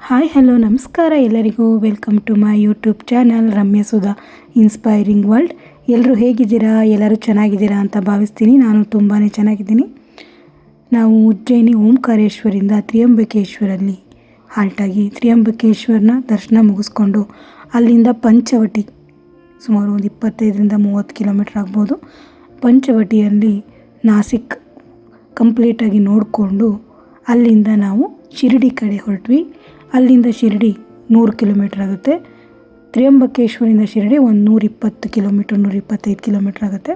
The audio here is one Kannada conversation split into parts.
ಹಾಯ್ ಹಲೋ ನಮಸ್ಕಾರ ಎಲ್ಲರಿಗೂ. Welcome to my YouTube channel Ramya Sudha inspiring world. ಎಲ್ಲರೂ ಹೇಗಿದ್ದೀರಾ? ಎಲ್ಲರೂ ಚೆನ್ನಾಗಿದ್ದೀರಾ ಅಂತ ಭಾವಿಸ್ತೀನಿ. ನಾನು ತುಂಬಾ ಚೆನ್ನಾಗಿದ್ದೀನಿ. ನಾವು ಉಜ್ಜಯಿನಿ ಓಂಕಾರೇಶ್ವರಿಂದ ತ್ರಿಯಂಬಕೇಶ್ವರಲ್ಲಿ ಹಾಲ್ಟಾಗಿ ತ್ರಿಯಂಬಕೇಶ್ವರನ ದರ್ಶನ ಮುಗಿಸ್ಕೊಂಡು ಅಲ್ಲಿಂದ ಪಂಚವಟಿ ಸುಮಾರು ಒಂದು 25-30 ಕಿಲೋಮೀಟ್ರ್ ಆಗ್ಬೋದು. ಪಂಚವಟಿಯಲ್ಲಿ ನಾಸಿಕ್ ಕಂಪ್ಲೀಟಾಗಿ ನೋಡಿಕೊಂಡು ಅಲ್ಲಿಂದ ನಾವು ಶಿರಡಿ ಕಡೆ ಹೊರಟ್ವಿ. ಅಲ್ಲಿಂದ ಶಿರಡಿ 100 ಕಿಲೋಮೀಟ್ರ್ ಆಗುತ್ತೆ. ತ್ರಿಯಂಬಕೇಶ್ವರಿಂದ ಶಿರಡಿ ಒಂದು 120 ಕಿಲೋಮೀಟ್ರ್ 125 ಕಿಲೋಮೀಟ್ರ್ ಆಗುತ್ತೆ.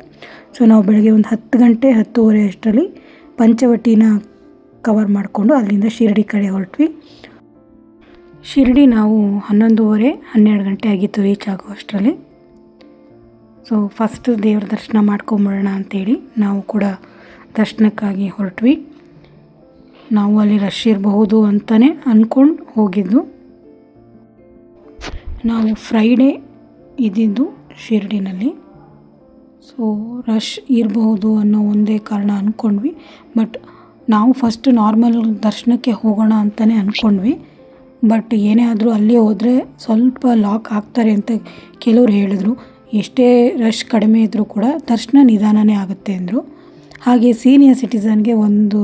ಸೊ ನಾವು ಬೆಳಗ್ಗೆ ಒಂದು 10 ಗಂಟೆ 10:30 ಅಷ್ಟರಲ್ಲಿ ಪಂಚವಟಿನ ಕವರ್ ಮಾಡಿಕೊಂಡು ಅಲ್ಲಿಂದ ಶಿರಡಿ ಕಡೆ ಹೊರಟ್ವಿ. ಶಿರಡಿ ನಾವು 11:30-12 ಗಂಟೆ ಆಗಿತ್ತು ರೀಚ್ ಆಗೋ ಅಷ್ಟರಲ್ಲಿ. ಸೊ ಫಸ್ಟ್ ದೇವ್ರ ದರ್ಶನ ಮಾಡ್ಕೊಂಬಿಡೋಣ ಅಂಥೇಳಿ ನಾವು ಕೂಡ ದರ್ಶನಕ್ಕಾಗಿ ಹೊರಟ್ವಿ. ನಾವು ಅಲ್ಲಿ ರಶ್ ಇರಬಹುದು ಅಂತಲೇ ಅಂದ್ಕೊಂಡು ಹೋಗಿದ್ದು. ನಾವು ಫ್ರೈಡೇ ಇದ್ದಿದ್ದು ಶಿರಡಿನಲ್ಲಿ. ಸೊ ರಶ್ ಇರಬಹುದು ಅನ್ನೋ ಒಂದೇ ಕಾರಣ ಅಂದ್ಕೊಂಡ್ವಿ. ಬಟ್ ನಾವು ಫಸ್ಟ್ ನಾರ್ಮಲ್ ದರ್ಶನಕ್ಕೆ ಹೋಗೋಣ ಅಂತಲೇ ಅಂದ್ಕೊಂಡ್ವಿ. ಬಟ್ ಏನೇ ಆದರೂ ಅಲ್ಲಿ ಹೋದರೆ ಸ್ವಲ್ಪ ಲಾಕ್ ಆಗ್ತಾರೆ ಅಂತ ಕೆಲವ್ರು ಹೇಳಿದ್ರು. ಎಷ್ಟೇ ರಶ್ ಕಡಿಮೆ ಇದ್ದರೂ ಕೂಡ ದರ್ಶನ ನಿಧಾನನೇ ಆಗುತ್ತೆ ಅಂದರು. ಹಾಗೆ ಸೀನಿಯರ್ ಸಿಟಿಸನ್ಗೆ ಒಂದು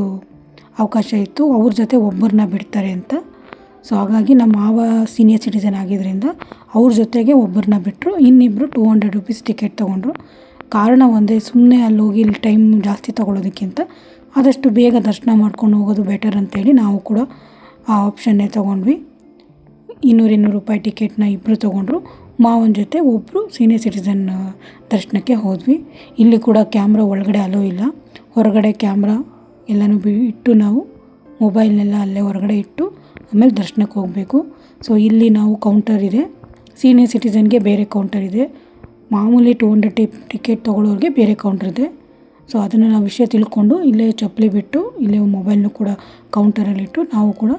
ಅವಕಾಶ ಇತ್ತು, ಅವ್ರ ಜೊತೆ ಒಬ್ಬರನ್ನ ಬಿಡ್ತಾರೆ ಅಂತ. ಸೊ ಹಾಗಾಗಿ ನಮ್ಮ ಮಾವ ಸೀನಿಯರ್ ಸಿಟಿಸನ್ ಆಗಿದ್ದರಿಂದ ಅವ್ರ ಜೊತೆಗೆ ಒಬ್ಬರನ್ನ ಬಿಟ್ಟರು. ಇನ್ನಿಬ್ಬರು 200 ರುಪೀಸ್ ಟಿಕೆಟ್ ತೊಗೊಂಡ್ರು. ಕಾರಣ ಒಂದೇ, ಸುಮ್ಮನೆ ಅಲ್ಲಿ ಹೋಗಿ ಇಲ್ಲಿ ಟೈಮ್ ಜಾಸ್ತಿ ತೊಗೊಳೋದಕ್ಕಿಂತ ಆದಷ್ಟು ಬೇಗ ದರ್ಶನ ಮಾಡ್ಕೊಂಡು ಹೋಗೋದು ಬೆಟರ್ ಅಂತೇಳಿ ನಾವು ಕೂಡ ಆ ಆಪ್ಷನ್ನೇ ತೊಗೊಂಡ್ವಿ. 200 ರೂಪಾಯಿ ಟಿಕೆಟ್ನ ಇಬ್ಬರು ತೊಗೊಂಡ್ರು. ಮಾವನ ಜೊತೆ ಒಬ್ಬರು ಸೀನಿಯರ್ ಸಿಟಿಸನ್ ದರ್ಶನಕ್ಕೆ ಹೋದ್ವಿ. ಇಲ್ಲಿ ಕೂಡ ಕ್ಯಾಮ್ರಾ ಒಳಗಡೆ ಅಲೋ ಇಲ್ಲ. ಹೊರಗಡೆ ಕ್ಯಾಮ್ರಾ ಎಲ್ಲನೂ ಇಟ್ಟು ನಾವು ಮೊಬೈಲ್ನೆಲ್ಲ ಅಲ್ಲೇ ಹೊರಗಡೆ ಇಟ್ಟು ಆಮೇಲೆ ದರ್ಶನಕ್ಕೆ ಹೋಗಬೇಕು. ಸೊ ಇಲ್ಲಿ ನಾವು ಕೌಂಟರ್ ಇದೆ, ಸೀನಿಯರ್ ಸಿಟಿಸನ್ಗೆ ಬೇರೆ ಕೌಂಟರ್ ಇದೆ, ಮಾಮೂಲಿ 200 ಟಿಕೆಟ್ ತೊಗೊಳ್ಳೋರಿಗೆ ಬೇರೆ ಕೌಂಟರ್ ಇದೆ. ಸೊ ಅದನ್ನು ನಾವು ವಿಷಯ ತಿಳ್ಕೊಂಡು ಇಲ್ಲೇ ಚಪ್ಪಲಿ ಬಿಟ್ಟು ಇಲ್ಲೇ ಮೊಬೈಲ್ನು ಕೂಡ ಕೌಂಟರಲ್ಲಿಟ್ಟು ನಾವು ಕೂಡ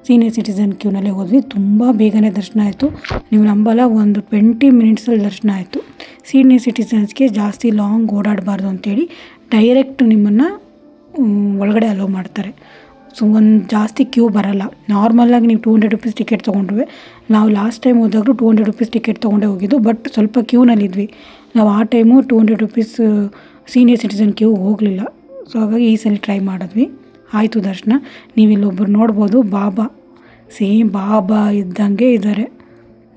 ಸೀನಿಯರ್ ಸಿಟಿಸನ್ ಕ್ಯೂನಲ್ಲೇ ಹೋದ್ವಿ. ತುಂಬ ಬೇಗನೆ ದರ್ಶನ ಆಯಿತು. ನೀವು ನಂಬಲ್ಲ, ಒಂದು 20 ಮಿನಿಟ್ಸಲ್ಲಿ ದರ್ಶನ ಆಯಿತು. ಸೀನಿಯರ್ ಸಿಟಿಸನ್ಸ್ಗೆ ಜಾಸ್ತಿ ಲಾಂಗ್ ಓಡಾಡಬಾರ್ದು ಅಂತೇಳಿ ಡೈರೆಕ್ಟ್ ನಿಮ್ಮನ್ನು ಒಳಗಡೆ ಅಲೋ ಮಾಡ್ತಾರೆ. ಸೊ ಒಂದು ಜಾಸ್ತಿ ಕ್ಯೂ ಬರೋಲ್ಲ. ನಾರ್ಮಲಾಗಿ ನೀವು 200 ರುಪೀಸ್ ಟಿಕೆಟ್ ತೊಗೊಂಡ್ರೆ, ನಾವು ಲಾಸ್ಟ್ ಟೈಮ್ ಹೋದಾಗಲೂ 200 ರುಪೀಸ್ ಟಿಕೆಟ್ ತೊಗೊಂಡೇ ಹೋಗಿದ್ದು. ಬಟ್ ಸ್ವಲ್ಪ ಕ್ಯೂನಲ್ಲಿದ್ವಿ ನಾವು. ಆ time 200 rupees senior citizen queue ಹೋಗಲಿಲ್ಲ. ಸೊ ಹಾಗಾಗಿ ಈ ಸಲ ಟ್ರೈ ಮಾಡಿದ್ವಿ. ಆಯಿತು ದರ್ಶನ. ನೀವು ಇಲ್ಲೊಬ್ಬರು ನೋಡ್ಬೋದು, ಬಾಬಾ, ಸೇಮ್ ಬಾಬಾ ಇದ್ದಂಗೆ ಇದ್ದಾರೆ.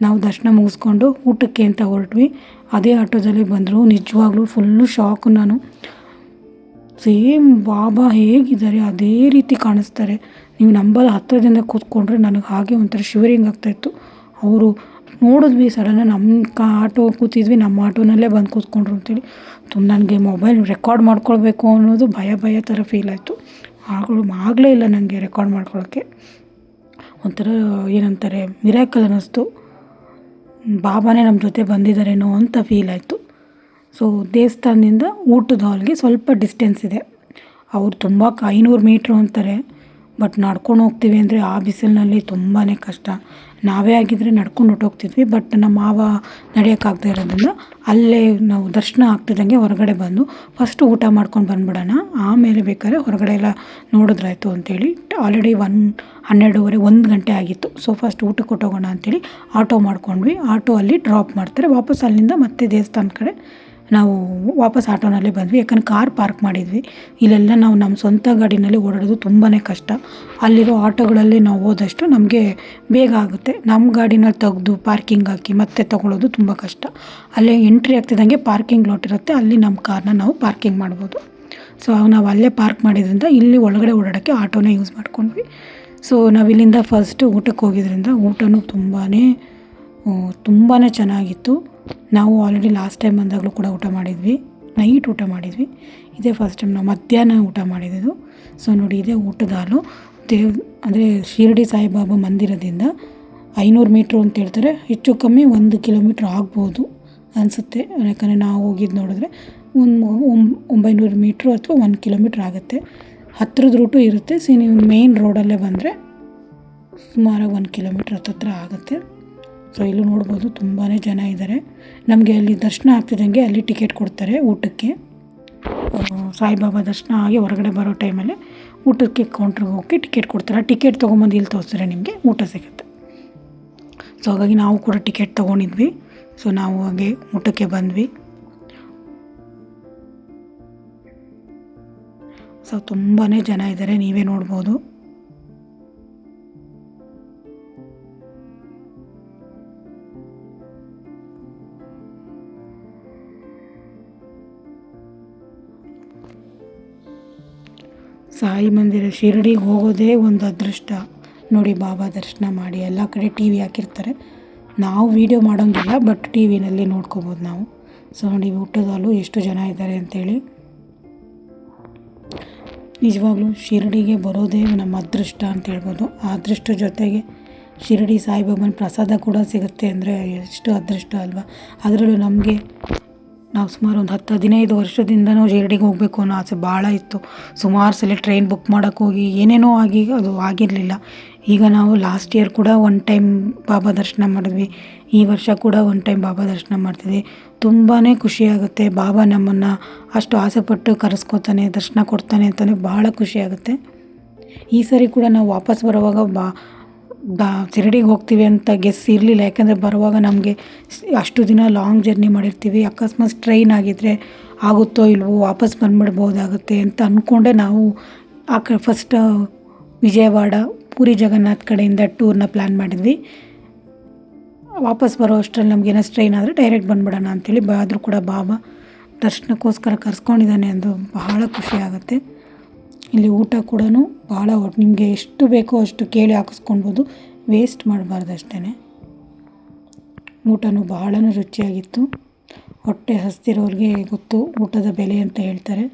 ನಾವು ದರ್ಶನ ಮುಗಿಸ್ಕೊಂಡು ಊಟಕ್ಕೆ ಅಂತ ಹೊರಟ್ವಿ. ಅದೇ ಆಟೋದಲ್ಲಿ ಬಂದರು. ನಿಜವಾಗ್ಲೂ ಫುಲ್ಲು ಶಾಕು ನಾನು. ಸೇಮ್ ಬಾಬಾ ಹೇಗಿದ್ದಾರೆ ಅದೇ ರೀತಿ ಕಾಣಿಸ್ತಾರೆ. ನೀವು ನಂಬಲ್ಲ, ಹತ್ತಿರದಿಂದ ಕೂತ್ಕೊಂಡ್ರೆ ನನಗೆ ಹಾಗೆ ಒಂಥರ ಶಿವರಿಂಗ್ ಆಗ್ತಾಯಿತ್ತು. ಅವರು ನೋಡಿದ್ವಿ, ಸಡನ್ನಾಗಿ ನಮ್ಮ ಆಟೋ ಕೂತಿದ್ವಿ, ನಮ್ಮ ಆಟೋನಲ್ಲೇ ಬಂದು ಕೂತ್ಕೊಂಡ್ರು ಅಂತೇಳಿ ನನಗೆ ಮೊಬೈಲ್ ರೆಕಾರ್ಡ್ ಮಾಡ್ಕೊಳ್ಬೇಕು ಅನ್ನೋದು ಭಯ ಥರ ಫೀಲ್ ಆಯಿತು. ಆಗಲೇ ಇಲ್ಲ ನನಗೆ ರೆಕಾರ್ಡ್ ಮಾಡ್ಕೊಳ್ಳೋಕ್ಕೆ. ಒಂಥರ ಏನಂತಾರೆ, ಮಿರಾಕಲ್ ಅನ್ನಿಸ್ತು. ಬಾಬಾನೇ ನಮ್ಮ ಜೊತೆ ಬಂದಿದ್ದಾರೇನೋ ಅಂತ ಫೀಲ್ ಆಯಿತು. ಸೊ ದೇವಸ್ಥಾನದಿಂದ ಊಟದ ಹಾಲ್ಗೆ ಸ್ವಲ್ಪ ಡಿಸ್ಟೆನ್ಸ್ ಇದೆ. ಅವ್ರು ತುಂಬ 500 ಮೀಟ್ರು ಅಂತಾರೆ. ಬಟ್ ನಡ್ಕೊಂಡು ಹೋಗ್ತೀವಿ ಅಂದರೆ ಆ ಬಿಸಿಲಿನಲ್ಲಿ ತುಂಬಾ ಕಷ್ಟ. ನಾವೇ ಆಗಿದ್ದರೆ ನಡ್ಕೊಂಡು ಹೊಟ್ಟೋಗ್ತಿದ್ವಿ. ಬಟ್ ನಮ್ಮ ಮಾವ ನಡೆಯೋಕ್ಕಾಗದೇ ಇರೋದ್ರಿಂದ ಅಲ್ಲೇ ನಾವು ದರ್ಶನ ಆಗ್ತಿದ್ದಂಗೆ ಹೊರಗಡೆ ಬಂದು ಫಸ್ಟು ಊಟ ಮಾಡ್ಕೊಂಡು ಬಂದುಬಿಡೋಣ, ಆಮೇಲೆ ಬೇಕಾದ್ರೆ ಹೊರಗಡೆ ಎಲ್ಲ ನೋಡಿದ್ರಾಯ್ತು ಅಂತೇಳಿ. ಆಲ್ರೆಡಿ 12:30 1 ಗಂಟೆ ಆಗಿತ್ತು. ಸೊ ಫಸ್ಟ್ ಊಟಕ್ಕೆ ಕೊಟ್ಟೋಗೋಣ ಅಂಥೇಳಿ ಆಟೋ ಮಾಡ್ಕೊಂಡ್ವಿ. ಆಟೋ ಅಲ್ಲಿ ಡ್ರಾಪ್ ಮಾಡ್ತಾರೆ. ವಾಪಸ್ ಅಲ್ಲಿಂದ ಮತ್ತೆ ದೇವಸ್ಥಾನ ಕಡೆ ನಾವು ವಾಪಸ್ ಆಟೋನಲ್ಲೇ ಬಂದ್ವಿ. ಯಾಕಂದ್ರೆ ಕಾರ್ ಪಾರ್ಕ್ ಮಾಡಿದ್ವಿ. ಇಲ್ಲೆಲ್ಲ ನಾವು ನಮ್ಮ ಸ್ವಂತ ಗಾಡಿನಲ್ಲಿ ಓಡಾಡೋದು ತುಂಬಾ ಕಷ್ಟ. ಅಲ್ಲಿರೋ ಆಟೋಗಳಲ್ಲಿ ನಾವು ಹೋದಷ್ಟು ನಮಗೆ ಬೇಗ ಆಗುತ್ತೆ. ನಮ್ಮ ಗಾಡಿನಲ್ಲಿ ತೆಗೆದು ಪಾರ್ಕಿಂಗ್ ಹಾಕಿ ಮತ್ತೆ ತೊಗೊಳ್ಳೋದು ತುಂಬ ಕಷ್ಟ. ಅಲ್ಲೇ ಎಂಟ್ರಿ ಆಗ್ತಿದ್ದಂಗೆ ಪಾರ್ಕಿಂಗ್ ಲಾಟ್ ಇರುತ್ತೆ, ಅಲ್ಲಿ ನಮ್ಮ ಕಾರ್ನ ನಾವು ಪಾರ್ಕಿಂಗ್ ಮಾಡ್ಬೋದು. ಸೊ ನಾವು ಅಲ್ಲೇ ಪಾರ್ಕ್ ಮಾಡಿದ್ರಿಂದ ಇಲ್ಲಿ ಒಳಗಡೆ ಓಡಾಡೋಕ್ಕೆ ಆಟೋನೇ ಯೂಸ್ ಮಾಡ್ಕೊಂಡ್ವಿ. ಸೊ ನಾವಿಲ್ಲಿಂದ ಫಸ್ಟ್ ಊಟಕ್ಕೆ ಹೋಗಿದ್ರಿಂದ ಊಟನೂ ತುಂಬಾ ಚೆನ್ನಾಗಿತ್ತು. ನಾವು ಆಲ್ರೆಡಿ ಲಾಸ್ಟ್ ಟೈಮ್ ಬಂದಾಗಲೂ ಕೂಡ ಊಟ ಮಾಡಿದ್ವಿ, ನೈಟ್ ಊಟ ಮಾಡಿದ್ವಿ. ಇದೇ ಫಸ್ಟ್ ಟೈಮ್ ನಾವು ಮಧ್ಯಾಹ್ನ ಊಟ ಮಾಡಿದ್ದು. ಸೊ ನೋಡಿ, ಇದೇ ಊಟದ ಹಾಲು. ಅಂದರೆ ಶಿರಡಿ ಸಾಯಿಬಾಬಾ ಮಂದಿರದಿಂದ 500 ಮೀಟ್ರು ಅಂತ ಹೇಳ್ತಾರೆ. ಹೆಚ್ಚು ಕಮ್ಮಿ 1 ಕಿಲೋಮೀಟ್ರ್ ಆಗ್ಬೋದು ಅನಿಸುತ್ತೆ. ಯಾಕಂದರೆ ನಾವು ಹೋಗಿದ್ದು ನೋಡಿದ್ರೆ ಒಂದು 900 ಮೀಟ್ರು ಅಥವಾ 1 ಕಿಲೋಮೀಟ್ರ್ ಆಗುತ್ತೆ. ಹತ್ತಿರದ ರೂಟು ಇರುತ್ತೆ. ನೀವು ಮೇನ್ ರೋಡಲ್ಲೇ ಬಂದರೆ ಸುಮಾರಾಗಿ 1 ಕಿಲೋಮೀಟ್ರ್ ಹತ್ತಿರ ಆಗುತ್ತೆ. ಸೊ ಇಲ್ಲೂ ನೋಡ್ಬೋದು ತುಂಬಾ ಜನ ಇದ್ದಾರೆ. ನಮಗೆ ಅಲ್ಲಿ ದರ್ಶನ ಆಗ್ತಿದ್ದಂಗೆ ಅಲ್ಲಿ ಟಿಕೆಟ್ ಕೊಡ್ತಾರೆ ಊಟಕ್ಕೆ. ಸಾಯಿಬಾಬಾ ದರ್ಶನ ಆಗಿ ಹೊರಗಡೆ ಬರೋ ಟೈಮಲ್ಲಿ ಊಟಕ್ಕೆ ಕೌಂಟ್ರಿಗೆ ಹೋಗಿ ಟಿಕೆಟ್ ಕೊಡ್ತಾರೆ. ಟಿಕೆಟ್ ತೊಗೊಂಬಂದು ಇಲ್ಲಿ ತೋರಿಸಿದ್ರೆ ನಿಮಗೆ ಊಟ ಸಿಗುತ್ತೆ. ಸೊ ಹಾಗಾಗಿ ನಾವು ಕೂಡ ಟಿಕೆಟ್ ತೊಗೊಂಡಿದ್ವಿ. ಸೊ ನಾವು ಹಾಗೆ ಊಟಕ್ಕೆ ಬಂದ್ವಿ. ಸೊ ತುಂಬಾ ಜನ ಇದ್ದಾರೆ, ನೀವೇ ನೋಡ್ಬೋದು. ಸಾಯಿ ಮಂದಿರ ಶಿರಡಿಗೆ ಹೋಗೋದೇ ಒಂದು ಅದೃಷ್ಟ ನೋಡಿ. ಬಾಬಾ ದರ್ಶನ ಮಾಡಿ ಎಲ್ಲ ಕಡೆ ಟಿ ವಿ ಹಾಕಿರ್ತಾರೆ, ನಾವು ವೀಡಿಯೋ ಮಾಡೋಂಗಿಲ್ಲ, ಬಟ್ ಟಿ ವಿನಲ್ಲಿ ನೋಡ್ಕೋಬೋದು ನಾವು. ಸೊ ನೋಡಿ ಊಟದಲ್ಲೂ ಎಷ್ಟು ಜನ ಇದ್ದಾರೆ ಅಂಥೇಳಿ. ನಿಜವಾಗ್ಲೂ ಶಿರಡಿಗೆ ಬರೋದೇ ನಮ್ಮ ಅದೃಷ್ಟ ಅಂತ ಹೇಳ್ಬೋದು. ಆ ಅದೃಷ್ಟ ಜೊತೆಗೆ ಶಿರಡಿ ಸಾಯಿಬಾಬನ ಪ್ರಸಾದ ಕೂಡ ಸಿಗುತ್ತೆ ಅಂದರೆ ಎಷ್ಟು ಅದೃಷ್ಟ ಅಲ್ವಾ. ಅದರಲ್ಲೂ ನಮಗೆ ನಾವು ಸುಮಾರು ಒಂದು 10-15 ವರ್ಷದಿಂದನೂ ಶಿರಡಿಗೆ ಹೋಗಬೇಕು ಅನ್ನೋ ಆಸೆ ಭಾಳ ಇತ್ತು. ಸುಮಾರು ಸಲ ಟ್ರೈನ್ ಬುಕ್ ಮಾಡೋಕ್ಕೆ ಹೋಗಿ ಏನೇನೋ ಆಗಿ ಅದು ಆಗಿರಲಿಲ್ಲ. ಈಗ ನಾವು ಲಾಸ್ಟ್ ಇಯರ್ ಕೂಡ ಒನ್ ಟೈಮ್ ಬಾಬಾ ದರ್ಶನ ಮಾಡಿದ್ವಿ, ಈ ವರ್ಷ ಕೂಡ ಒನ್ ಟೈಮ್ ಬಾಬಾ ದರ್ಶನ ಮಾಡ್ತಿದ್ವಿ. ತುಂಬಾ ಖುಷಿಯಾಗುತ್ತೆ. ಬಾಬಾ ನಮ್ಮನ್ನು ಅಷ್ಟು ಆಸೆಪಟ್ಟು ಕರೆಸ್ಕೋತಾನೆ, ದರ್ಶನ ಕೊಡ್ತಾನೆ ಅಂತಲೇ ಭಾಳ ಖುಷಿಯಾಗುತ್ತೆ. ಈ ಸರಿ ಕೂಡ ನಾವು ವಾಪಸ್ ಬರುವಾಗ ಶಿರಡಿಗೆ ಹೋಗ್ತೀವಿ ಅಂತ ಗೆಸ್ ಇರಲಿಲ್ಲ. ಯಾಕಂದರೆ ಬರುವಾಗ ನಮಗೆ ಅಷ್ಟು ದಿನ ಲಾಂಗ್ ಜರ್ನಿ ಮಾಡಿರ್ತೀವಿ, ಅಕಸ್ಮಾತ್ ಟ್ರೈನ್ ಆಗಿದ್ದರೆ ಆಗುತ್ತೋ ಇಲ್ವೋ, ವಾಪಸ್ ಬಂದುಬಿಡ್ಬೋದಾಗುತ್ತೆ ಅಂತ ಅಂದ್ಕೊಂಡೆ ನಾವು ಫಸ್ಟ್ ವಿಜಯವಾಡ ಪೂರಿ ಜಗನ್ನಾಥ್ ಕಡೆಯಿಂದ ಟೂರ್ನ ಪ್ಲ್ಯಾನ್ ಮಾಡಿದ್ವಿ. ವಾಪಸ್ ಬರೋ ಅಷ್ಟರಲ್ಲಿ ನಮಗೇನೋ ಟ್ರೈನ್ ಆದರೆ ಡೈರೆಕ್ಟ್ ಬಂದುಬಿಡೋಣ ಅಂಥೇಳಿ. ಆದರೂ ಕೂಡ ಬಾಬಾ ದರ್ಶನಕ್ಕೋಸ್ಕರ ಕರ್ಸ್ಕೊಂಡಿದ್ದಾನೆ ಅಂದು ಬಹಳ ಖುಷಿ ಆಗುತ್ತೆ. ಇಲ್ಲಿ ಊಟ ಕೂಡ ಭಾಳ ನಿಮಗೆ ಎಷ್ಟು ಬೇಕೋ ಅಷ್ಟು ಕೇಳಿ ಹಾಕಿಸ್ಕೊಳ್ಬೋದು, ವೇಸ್ಟ್ ಮಾಡಬಾರ್ದು ಅಷ್ಟೇ. ಊಟನೂ ಬಹಳನೂ ರುಚಿಯಾಗಿತ್ತು. ಹೊಟ್ಟೆ ಹಸ್ತಿರೋರಿಗೆ ಗೊತ್ತು ಊಟದ ಬೆಲೆ ಅಂತ ಹೇಳ್ತಾರೆ.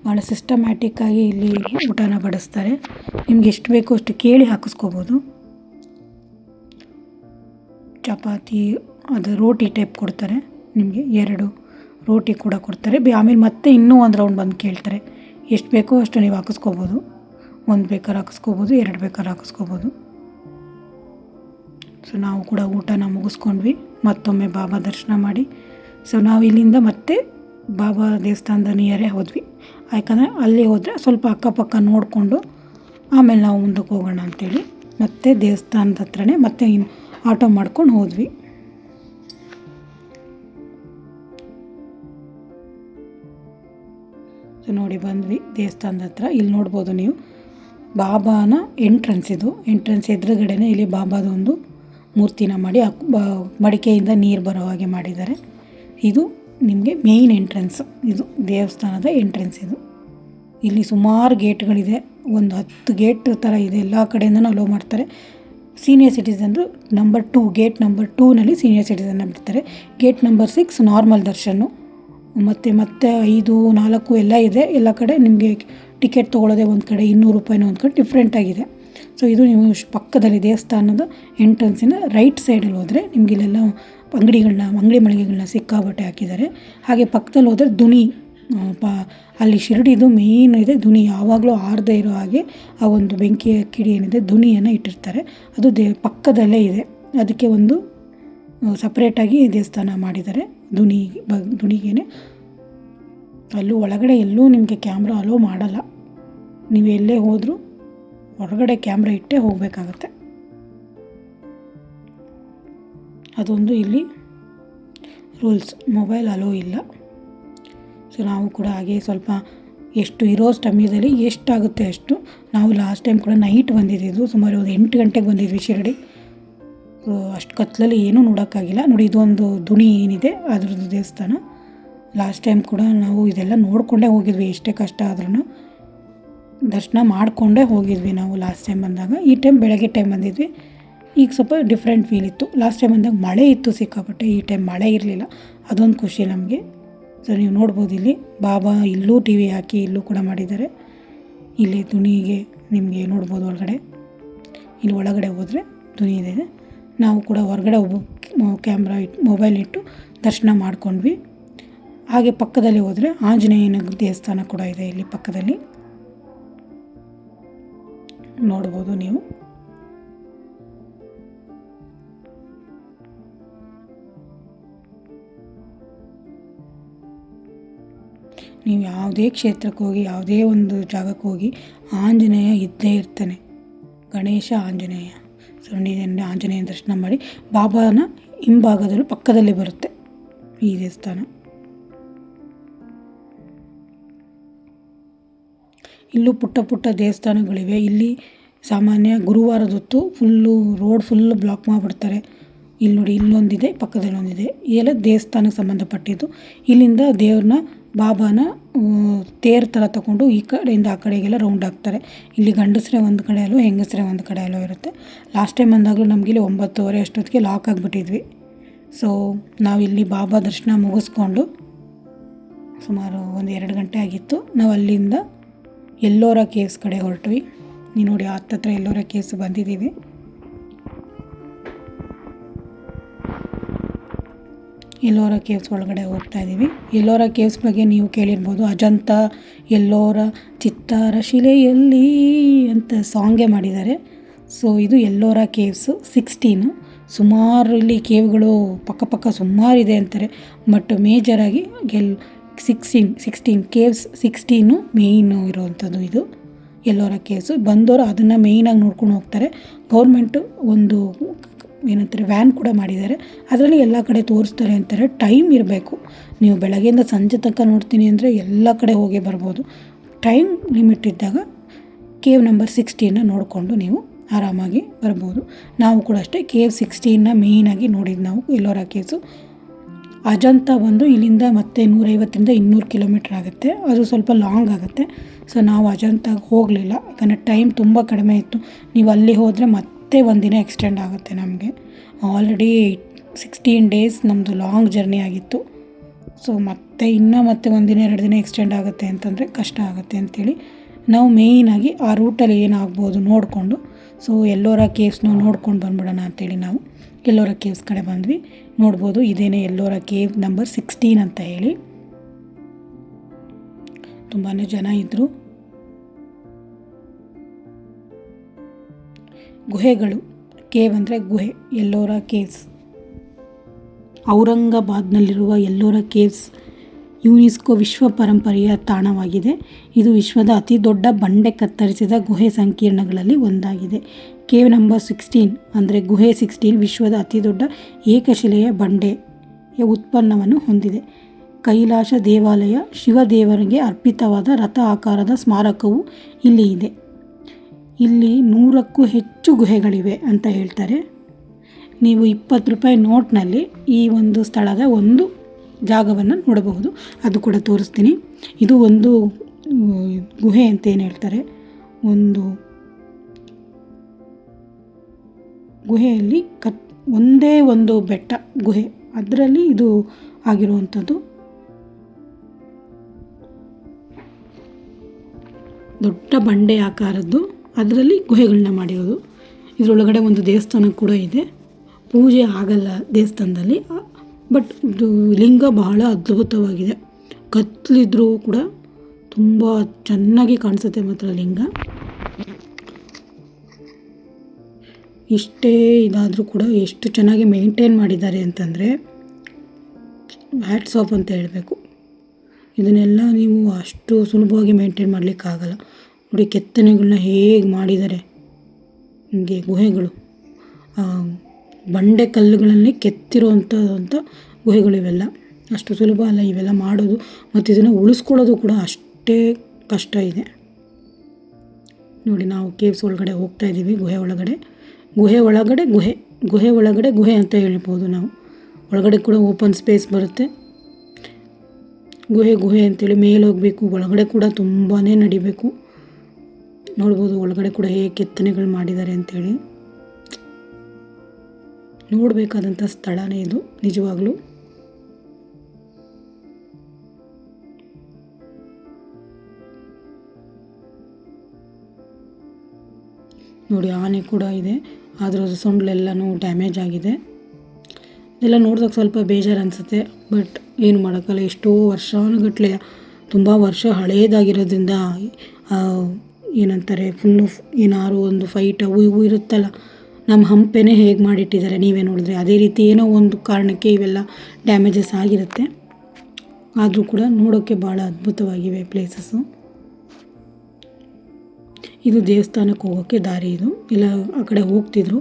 ಭಾಳ ಸಿಸ್ಟಮ್ಯಾಟಿಕ್ಕಾಗಿ ಇಲ್ಲಿ ಊಟನ ಬಡಿಸ್ತಾರೆ. ನಿಮ್ಗೆ ಎಷ್ಟು ಬೇಕೋ ಅಷ್ಟು ಕೇಳಿ ಹಾಕಿಸ್ಕೋಬೋದು. ಚಪಾತಿ ಅದು ರೋಟಿ ಟೈಪ್ ಕೊಡ್ತಾರೆ ನಿಮಗೆ, 2 ರೋಟಿ ಕೂಡ ಕೊಡ್ತಾರೆ. ಆಮೇಲೆ ಮತ್ತೆ ಇನ್ನೂ ಒಂದು ರೌಂಡ್ ಬಂದು ಕೇಳ್ತಾರೆ. ಎಷ್ಟು ಬೇಕೋ ಅಷ್ಟು ನೀವು ಹಾಕಿಸ್ಕೋಬೋದು. 1 ಬೇಕಾದ್ರೆ ಹಾಕಿಸ್ಕೋಬೋದು, 2 ಬೇಕಾದ್ರೆ ಹಾಕಿಸ್ಕೋಬೋದು. ಸೊ ನಾವು ಕೂಡ ಊಟನ ಮುಗಿಸ್ಕೊಂಡ್ವಿ, ಮತ್ತೊಮ್ಮೆ ಬಾಬಾ ದರ್ಶನ ಮಾಡಿ. ಸೊ ನಾವು ಇಲ್ಲಿಂದ ಮತ್ತೆ ಬಾಬಾ ದೇವಸ್ಥಾನದ ನಿಯರೇ ಹೋದ್ವಿ. ಯಾಕಂದರೆ ಅಲ್ಲಿ ಹೋದರೆ ಸ್ವಲ್ಪ ಅಕ್ಕಪಕ್ಕ ನೋಡಿಕೊಂಡು ಆಮೇಲೆ ನಾವು ಮುಂದಕ್ಕೆ ಹೋಗೋಣ ಅಂಥೇಳಿ ಮತ್ತೆ ದೇವಸ್ಥಾನದ ಹತ್ರನೇ ಮತ್ತೆ ಆಟೋ ಮಾಡ್ಕೊಂಡು ಹೋದ್ವಿ. ಸೊ ನೋಡಿ ಬಂದ್ವಿ ದೇವಸ್ಥಾನದ ಹತ್ರ. ಇಲ್ಲಿ ನೋಡ್ಬೋದು ನೀವು ಬಾಬಾನ ಎಂಟ್ರೆನ್ಸ್, ಇದು ಎಂಟ್ರೆನ್ಸ್ ಎದುರುಗಡೆನೇ ಇಲ್ಲಿ ಬಾಬಾದೊಂದು ಮೂರ್ತಿನ ಮಾಡಿ ಮಡಿಕೆಯಿಂದ ನೀರು ಬರೋ ಹಾಗೆ ಮಾಡಿದ್ದಾರೆ. ಇದು ನಿಮಗೆ ಮೇಯ್ನ್ ಎಂಟ್ರೆನ್ಸ್, ಇದು ದೇವಸ್ಥಾನದ ಎಂಟ್ರೆನ್ಸ್. ಇಲ್ಲಿ ಸುಮಾರು ಗೇಟ್ಗಳಿದೆ, ಒಂದು 10 ಗೇಟ್ ಥರ ಇದೆ. ಎಲ್ಲ ಕಡೆಯಿಂದನೂ ಅಲೋ ಮಾಡ್ತಾರೆ. ಸೀನಿಯರ್ ಸಿಟಿಸನ್ರು ನಂಬರ್ 2 ಗೇಟ್ ನಂಬರ್ 2ನಲ್ಲಿ ಸೀನಿಯರ್ ಸಿಟಿಸನ್ನ ಬಿಡ್ತಾರೆ. ಗೇಟ್ ನಂಬರ್ 6 ನಾರ್ಮಲ್ ದರ್ಶನ, ಮತ್ತು 5, 4 ಎಲ್ಲ ಇದೆ. ಎಲ್ಲ ಕಡೆ ನಿಮಗೆ ಟಿಕೆಟ್ ತೊಗೊಳ್ಳೋದೇ ಒಂದು ಕಡೆ, 200 ರೂಪಾಯಿನ ಒಂದು ಕಡೆ ಡಿಫ್ರೆಂಟಾಗಿದೆ. ಸೊ ಇದು ನೀವು ಪಕ್ಕದಲ್ಲಿ ದೇವಸ್ಥಾನದ ಎಂಟ್ರೆನ್ಸಿನ ರೈಟ್ ಸೈಡಲ್ಲಿ ಹೋದರೆ ನಿಮ್ಗೆ ಇಲ್ಲೆಲ್ಲ ಅಂಗಡಿ ಮಳಿಗೆಗಳನ್ನ ಸಿಕ್ಕಾಬಟ್ಟೆ ಹಾಕಿದ್ದಾರೆ. ಹಾಗೆ ಪಕ್ಕದಲ್ಲಿ ಹೋದರೆ ದುನಿ, ಅಲ್ಲಿ ಶಿರಡಿದು ಮೇಯ್ನ್ ಇದೆ ದುನಿ, ಯಾವಾಗಲೂ ಆರದೇ ಇರೋ ಹಾಗೆ ಆ ಒಂದು ಬೆಂಕಿಯ ಕಿಡಿ ಏನಿದೆ ದುನಿಯನ್ನು ಇಟ್ಟಿರ್ತಾರೆ. ಅದು ಪಕ್ಕದಲ್ಲೇ ಇದೆ. ಅದಕ್ಕೆ ಒಂದು ಸಪ್ರೇಟಾಗಿ ದೇವಸ್ಥಾನ ಮಾಡಿದ್ದಾರೆ ದುನಿಗೇನೆ. ಅಲ್ಲೂ ಒಳಗಡೆ ಎಲ್ಲೂ ನಿಮಗೆ ಕ್ಯಾಮ್ರಾ ಅಲೋ ಮಾಡಲ್ಲ. ನೀವು ಎಲ್ಲೇ ಹೋದರೂ ಹೊರಗಡೆ ಕ್ಯಾಮ್ರಾ ಇಟ್ಟೇ ಹೋಗಬೇಕಾಗತ್ತೆ. ಅದೊಂದು ಇಲ್ಲಿ ರೂಲ್ಸ್, ಮೊಬೈಲ್ ಅಲೋ ಇಲ್ಲ. ಸೊ ನಾವು ಕೂಡ ಹಾಗೆ ಸ್ವಲ್ಪ ಎಷ್ಟು ಇರೋ ಸಮಯದಲ್ಲಿ ಎಷ್ಟಾಗುತ್ತೆ ಅಷ್ಟು. ನಾವು ಲಾಸ್ಟ್ ಟೈಮ್ ಕೂಡ ನೈಟ್ ಬಂದಿದ್ದು, ಸುಮಾರು 8 ಗಂಟೆಗೆ ಬಂದಿದ್ವಿ ಶಿರಡಿ. ಸೊ ಅಷ್ಟು ಕತ್ತಲಲ್ಲಿ ಏನೂ ನೋಡೋಕ್ಕಾಗಿಲ್ಲ. ನೋಡಿ ಇದೊಂದು ದುನಿ ಏನಿದೆ ಅದ್ರದ್ದು ದೇವಸ್ಥಾನ. ಲಾಸ್ಟ್ ಟೈಮ್ ಕೂಡ ನಾವು ಇದೆಲ್ಲ ನೋಡಿಕೊಂಡೇ ಹೋಗಿದ್ವಿ, ಎಷ್ಟೇ ಕಷ್ಟ ಆದ್ರೂ ದರ್ಶನ ಮಾಡಿಕೊಂಡೇ ಹೋಗಿದ್ವಿ ನಾವು ಲಾಸ್ಟ್ ಟೈಮ್ ಬಂದಾಗ. ಈ ಟೈಮ್ ಬೆಳಗ್ಗೆ ಟೈಮ್ ಬಂದಿದ್ವಿ, ಈಗ ಸ್ವಲ್ಪ ಡಿಫ್ರೆಂಟ್ ಫೀಲ್ ಇತ್ತು. ಲಾಸ್ಟ್ ಟೈಮ್ ಬಂದಾಗ ಮಳೆ ಇತ್ತು ಸಿಕ್ಕಾಪಟ್ಟೆ, ಈ ಟೈಮ್ ಮಳೆ ಇರಲಿಲ್ಲ, ಅದೊಂದು ಖುಷಿ ನಮಗೆ. ಸೊ ನೀವು ನೋಡ್ಬೋದು ಇಲ್ಲಿ ಬಾಬಾ ಇಲ್ಲೂ ಟಿ ವಿ ಹಾಕಿ ಇಲ್ಲೂ ಕೂಡ ಮಾಡಿದ್ದಾರೆ. ಇಲ್ಲಿ ದುನಿಗೆ ನಿಮಗೆ ನೋಡ್ಬೋದು ಒಳಗಡೆ. ಇಲ್ಲಿ ಒಳಗಡೆ ಹೋದರೆ ದುನಿ ಇದೆ. ನಾವು ಕೂಡ ಹೊರಗಡೆ ಕ್ಯಾಮ್ರಾ ಮೊಬೈಲ್ ಇಟ್ಟು ದರ್ಶನ ಮಾಡ್ಕೊಂಡ್ವಿ. ಹಾಗೆ ಪಕ್ಕದಲ್ಲಿ ಹೋದರೆ ಆಂಜನೇಯನ ದೇವಸ್ಥಾನ ಕೂಡ ಇದೆ ಇಲ್ಲಿ ಪಕ್ಕದಲ್ಲಿ, ನೋಡ್ಬೋದು ನೀವು. ನೀವು ಯಾವುದೇ ಕ್ಷೇತ್ರಕ್ಕೆ ಹೋಗಿ, ಯಾವುದೇ ಒಂದು ಜಾಗಕ್ಕೆ ಹೋಗಿ, ಆಂಜನೇಯ ಇದ್ದೇ ಇರ್ತಾನೆ. ಗಣೇಶ, ಆಂಜನೇಯ. ಸೊ ಆಂಜನೇಯ ದರ್ಶನ ಮಾಡಿ. ಬಾಬಾನ ಹಿಂಭಾಗದಲ್ಲೂ ಪಕ್ಕದಲ್ಲಿ ಬರುತ್ತೆ ಈ ದೇವಸ್ಥಾನ. ಇಲ್ಲೂ ಪುಟ್ಟ ಪುಟ್ಟ ದೇವಸ್ಥಾನಗಳಿವೆ. ಇಲ್ಲಿ ಸಾಮಾನ್ಯ ಗುರುವಾರದೊತ್ತು ರೋಡ್ ಫುಲ್ಲು ಬ್ಲಾಕ್ ಮಾಡಿಬಿಡ್ತಾರೆ. ಇಲ್ಲಿ ನೋಡಿ, ಇಲ್ಲೊಂದಿದೆ, ಪಕ್ಕದಲ್ಲಿ ಒಂದಿದೆ. ಇದೆಲ್ಲ ದೇವಸ್ಥಾನಕ್ಕೆ ಸಂಬಂಧಪಟ್ಟಿದ್ದು. ಇಲ್ಲಿಂದ ದೇವ್ರನ್ನ, ಬಾಬಾನ ತೇರು ಥರ ತಗೊಂಡು ಈ ಕಡೆಯಿಂದ ಆ ಕಡೆಗೆಲ್ಲ ರೌಂಡ್ ಹಾಕ್ತಾರೆ. ಇಲ್ಲಿ ಗಂಡಸರೇ ಒಂದು ಕಡೆಯಲ್ಲೂ, ಹೆಂಗಸರೇ ಒಂದು ಕಡೆಯಲ್ಲೂ ಇರುತ್ತೆ. ಲಾಸ್ಟ್ ಟೈಮ್ ಬಂದಾಗಲೂ ನಮಗಿಲ್ಲಿ 9:30 ಅಷ್ಟೊತ್ತಿಗೆ ಲಾಕ್ ಆಗಿಬಿಟ್ಟಿದ್ವಿ. ಸೊ ನಾವಿಲ್ಲಿ ಬಾಬಾ ದರ್ಶನ ಮುಗಿಸ್ಕೊಂಡು ಸುಮಾರು 1-2 ಗಂಟೆ ಆಗಿತ್ತು. ನಾವು ಅಲ್ಲಿಂದ ಎಲ್ಲೋರ ಕೇವ್ಸ್ ಕಡೆ ಹೊರಟ್ವಿ. ನೀವು ನೋಡಿ, ಹತ್ತತ್ರ ಎಲ್ಲೋರ ಕೇವ್ಸ್ ಬಂದಿದ್ದೀವಿ. ಎಲ್ಲೋರ ಕೇವ್ಸ್ ಒಳಗಡೆ ಹೋಗ್ತಾ ಇದ್ದೀವಿ. ಎಲ್ಲೋರ ಕೇವ್ಸ್ ಬಗ್ಗೆ ನೀವು ಕೇಳಿರ್ಬೋದು. ಅಜಂತ ಎಲ್ಲೋರ ಚಿತ್ತಾರ ಶಿಲೆಯಲ್ಲಿ ಅಂತ ಸಾಂಗೇ ಮಾಡಿದ್ದಾರೆ. ಸೊ ಇದು ಎಲ್ಲೋರ ಕೇವ್ಸು 16. ಸುಮಾರು ಇಲ್ಲಿ ಕೇವ್ಗಳು ಪಕ್ಕ ಸುಮಾರಿದೆ ಅಂತಾರೆ. ಬಟ್ ಮೇಜರಾಗಿ 16 ಕೇವ್ಸ್, 16 ಮೇಯ್ನು ಇರೋವಂಥದ್ದು ಇದು ಎಲ್ಲೋರ ಕೇವ್ಸು. ಬಂದವರು ಅದನ್ನು ಮೇಯ್ನಾಗಿ ನೋಡ್ಕೊಂಡು ಹೋಗ್ತಾರೆ. ಗೌರ್ಮೆಂಟು ಒಂದು ಏನಂತಾರೆ ವ್ಯಾನ್ ಕೂಡ ಮಾಡಿದ್ದಾರೆ. ಅದರಲ್ಲಿ ಎಲ್ಲ ಕಡೆ ತೋರಿಸ್ತಾರೆ ಅಂತಾರೆ. ಟೈಮ್ ಇರಬೇಕು. ನೀವು ಬೆಳಗ್ಗೆಯಿಂದ ಸಂಜೆ ತನಕ ನೋಡ್ತೀನಿ ಅಂದರೆ ಎಲ್ಲ ಕಡೆ ಹೋಗಿ ಬರ್ಬೋದು. ಟೈಮ್ ಲಿಮಿಟ್ ಇದ್ದಾಗ ಕೇವ್ ನಂಬರ್ 16ನ ನೋಡಿಕೊಂಡು ನೀವು ಆರಾಮಾಗಿ ಬರ್ಬೋದು. ನಾವು ಕೂಡ ಅಷ್ಟೇ ಕೇವ್ 16ನ ಮೇಯ್ನಾಗಿ ನೋಡಿದ್ದು ನಾವು. ಎಲ್ಲೋರ ಕೇವ್ಸು. ಅಜಂತ ಬಂದು ಇಲ್ಲಿಂದ ಮತ್ತೆ 150-200 ಕಿಲೋಮೀಟ್ರ್ ಆಗುತ್ತೆ. ಅದು ಸ್ವಲ್ಪ ಲಾಂಗ್ ಆಗುತ್ತೆ. ಸೊ ನಾವು ಅಜಂತಾಗೆ ಹೋಗಲಿಲ್ಲ, ಯಾಕಂದರೆ ಟೈಮ್ ತುಂಬ ಕಡಿಮೆ ಇತ್ತು. ನೀವು ಅಲ್ಲಿ ಹೋದರೆ ಮತ್ತೆ ಒಂದಿನ ಎಕ್ಸ್ಟೆಂಡ್ ಆಗುತ್ತೆ ನಮಗೆ. ಆಲ್ರೆಡಿ 16 ಡೇಸ್ ನಮ್ಮದು ಲಾಂಗ್ ಜರ್ನಿ ಆಗಿತ್ತು. ಸೊ ಮತ್ತೆ ಒಂದಿನ 2 ದಿನ ಎಕ್ಸ್ಟೆಂಡ್ ಆಗುತ್ತೆ ಅಂತಂದರೆ ಕಷ್ಟ ಆಗುತ್ತೆ ಅಂಥೇಳಿ ನಾವು ಮೇಯ್ನಾಗಿ ಆ ರೂಟಲ್ಲಿ ಏನಾಗ್ಬೋದು ನೋಡಿಕೊಂಡು, ಸೊ ಎಲ್ಲೋರ ಕೇವ್ಸ್ನ ನೋಡ್ಕೊಂಡು ಬಂದ್ಬಿಡೋಣ ಅಂಥೇಳಿ ನಾವು ಎಲ್ಲೋರ ಕೇವ್ಸ್ ಕಡೆ ಬಂದ್ವಿ. ನೋಡ್ಬೋದು, ಇದೇನೇ ಎಲ್ಲೋರ ಕೇವ್ ನಂಬರ್ 16 ಅಂತ ಹೇಳಿ. ತುಂಬಾ ಜನ ಇದ್ದರು. ಗುಹೆಗಳು, ಕೇವ್ ಅಂದರೆ ಗುಹೆ. ಎಲ್ಲೋರ ಕೇವ್ಸ್ ಔರಂಗಾಬಾದ್ನಲ್ಲಿರುವ ಎಲ್ಲೋರ ಕೇವ್ಸ್ ಯುನೆಸ್ಕೋ ವಿಶ್ವ ಪರಂಪರೆಯ ತಾಣವಾಗಿದೆ. ಇದು ವಿಶ್ವದ ಅತಿ ದೊಡ್ಡ ಬಂಡೆ ಕತ್ತರಿಸಿದ ಗುಹೆ ಸಂಕೀರ್ಣಗಳಲ್ಲಿ ಒಂದಾಗಿದೆ. ಕೇವ್ ನಂಬರ್ 16 ಅಂದರೆ ಗುಹೆ 16 ವಿಶ್ವದ ಅತಿ ದೊಡ್ಡ ಏಕಶಿಲೆಯ ಬಂಡೆಯ ಉತ್ಪನ್ನವನ್ನು ಹೊಂದಿದೆ. ಕೈಲಾಸ ದೇವಾಲಯ, ಶಿವದೇವರಿಗೆ ಅರ್ಪಿತವಾದ ರಥ ಆಕಾರದ ಸ್ಮಾರಕವು ಇಲ್ಲಿ ಇದೆ. ಇಲ್ಲಿ 100ಕ್ಕೂ ಹೆಚ್ಚು ಗುಹೆಗಳಿವೆ ಅಂತ ಹೇಳ್ತಾರೆ. ನೀವು 20 ರೂಪಾಯಿ ನೋಟ್ನಲ್ಲಿ ಈ ಒಂದು ಸ್ಥಳದ ಒಂದು ಜಾಗವನ್ನು ನೋಡಬಹುದು. ಅದು ಕೂಡ ತೋರಿಸ್ತೀನಿ. ಇದು ಒಂದು ಗುಹೆ ಅಂತ ಏನು ಹೇಳ್ತಾರೆ. ಒಂದು ಗುಹೆಯಲ್ಲಿ ಒಂದೇ ಒಂದು ಬೆಟ್ಟ ಗುಹೆ, ಅದರಲ್ಲಿ ಇದು ಆಗಿರುವಂಥದ್ದು. ದೊಡ್ಡ ಬಂಡೆ ಆಕಾರದ್ದು, ಅದರಲ್ಲಿ ಗುಹೆಗಳನ್ನ ಮಾಡಿರೋದು. ಇದರೊಳಗಡೆ ಒಂದು ದೇವಸ್ಥಾನ ಕೂಡ ಇದೆ. ಪೂಜೆ ಆಗಲ್ಲ ದೇವಸ್ಥಾನದಲ್ಲಿ, ಬಟ್ ಇದು ಲಿಂಗ ಬಹಳ ಅದ್ಭುತವಾಗಿದೆ. ಕತ್ತಲಿದ್ರೂ ಕೂಡ ತುಂಬ ಚೆನ್ನಾಗಿ ಕಾಣಿಸುತ್ತೆ ಮಾತ್ರ ಲಿಂಗ. ಇಷ್ಟೇ ಇದಾದರೂ ಕೂಡ ಎಷ್ಟು ಚೆನ್ನಾಗಿ ಮೇಂಟೈನ್ ಮಾಡಿದ್ದಾರೆ ಅಂತಂದರೆ ಹ್ಯಾಟ್ಸ್ ಆಫ್ ಅಂತ ಹೇಳಬೇಕು. ಇದನ್ನೆಲ್ಲ ನೀವು ಅಷ್ಟು ಸುಲಭವಾಗಿ ಮೇಂಟೈನ್ ಮಾಡಲಿಕ್ಕಾಗಲ್ಲ. ನೋಡಿ, ಕೆತ್ತನೆಗಳನ್ನ ಹೇಗೆ ಮಾಡಿದ್ದಾರೆ. ಹೀಗೆ ಗುಹೆಗಳು, ಬಂಡೆ ಕಲ್ಲುಗಳಲ್ಲಿ ಕೆತ್ತಿರುವಂಥ ಗುಹೆಗಳಿವೆಲ್ಲ. ಅಷ್ಟು ಸುಲಭ ಅಲ್ಲ ಇವೆಲ್ಲ ಮಾಡೋದು, ಮತ್ತು ಇದನ್ನು ಉಳಿಸ್ಕೊಳ್ಳೋದು ಕೂಡ ಅಷ್ಟೇ ಕಷ್ಟ ಇದೆ. ನೋಡಿ, ನಾವು ಕೇವ್ಸ್ ಒಳಗಡೆ ಹೋಗ್ತಾ ಇದ್ದೀವಿ. ಗುಹೆ ಒಳಗಡೆ ಗುಹೆ ಅಂತ ಹೇಳ್ಬೋದು ನಾವು. ಒಳಗಡೆ ಕೂಡ ಓಪನ್ ಸ್ಪೇಸ್ ಬರುತ್ತೆ. ಗುಹೆ ಅಂತೇಳಿ ಮೇಲೆ ಹೋಗಬೇಕು. ಒಳಗಡೆ ಕೂಡ ತುಂಬಾ ನಡಿಬೇಕು. ನೋಡ್ಬೋದು ಒಳಗಡೆ ಕೂಡ ಹೇಗೆ ಕೆತ್ತನೆಗಳು ಮಾಡಿದ್ದಾರೆ ಅಂಥೇಳಿ. ನೋಡಬೇಕಾದಂಥ ಸ್ಥಳನೇ ಇದು ನಿಜವಾಗ್ಲೂ. ನೋಡಿ, ಆನೆ ಕೂಡ ಇದೆ, ಆದರೆ ಅದು ಸೊಂಡ್ಲೆಲ್ಲನೂ ಡ್ಯಾಮೇಜ್ ಆಗಿದೆ. ಇದೆಲ್ಲ ನೋಡಿದಾಗ ಸ್ವಲ್ಪ ಬೇಜಾರು ಅನಿಸುತ್ತೆ, ಬಟ್ ಏನು ಮಾಡೋಕ್ಕಲ್ಲ. ಎಷ್ಟೋ ವರ್ಷಾನುಗಟ್ಟಲೆ, ತುಂಬ ವರ್ಷ ಹಳೇದಾಗಿರೋದ್ರಿಂದ ಏನಂತಾರೆ, ಫುಲ್ಲು ಏನಾದ್ರು ಒಂದು ಫೈಟ್ ಅವು ಇರುತ್ತಲ್ಲ, ನಮ್ಮ ಹಂಪೇನೆ ಹೇಗೆ ಮಾಡಿಟ್ಟಿದ್ದಾರೆ ನೀವೇ ನೋಡಿದ್ರೆ, ಅದೇ ರೀತಿ ಏನೋ ಒಂದು ಕಾರಣಕ್ಕೆ ಇವೆಲ್ಲ ಡ್ಯಾಮೇಜಸ್ ಆಗಿರುತ್ತೆ. ಆದರೂ ಕೂಡ ನೋಡೋಕ್ಕೆ ಭಾಳ ಅದ್ಭುತವಾಗಿವೆ ಪ್ಲೇಸಸ್ಸು. ಇದು ದೇವಸ್ಥಾನಕ್ಕೆ ಹೋಗೋಕ್ಕೆ ದಾರಿ. ಇದು ಎಲ್ಲ ಆ ಕಡೆ ಹೋಗ್ತಿದ್ರು.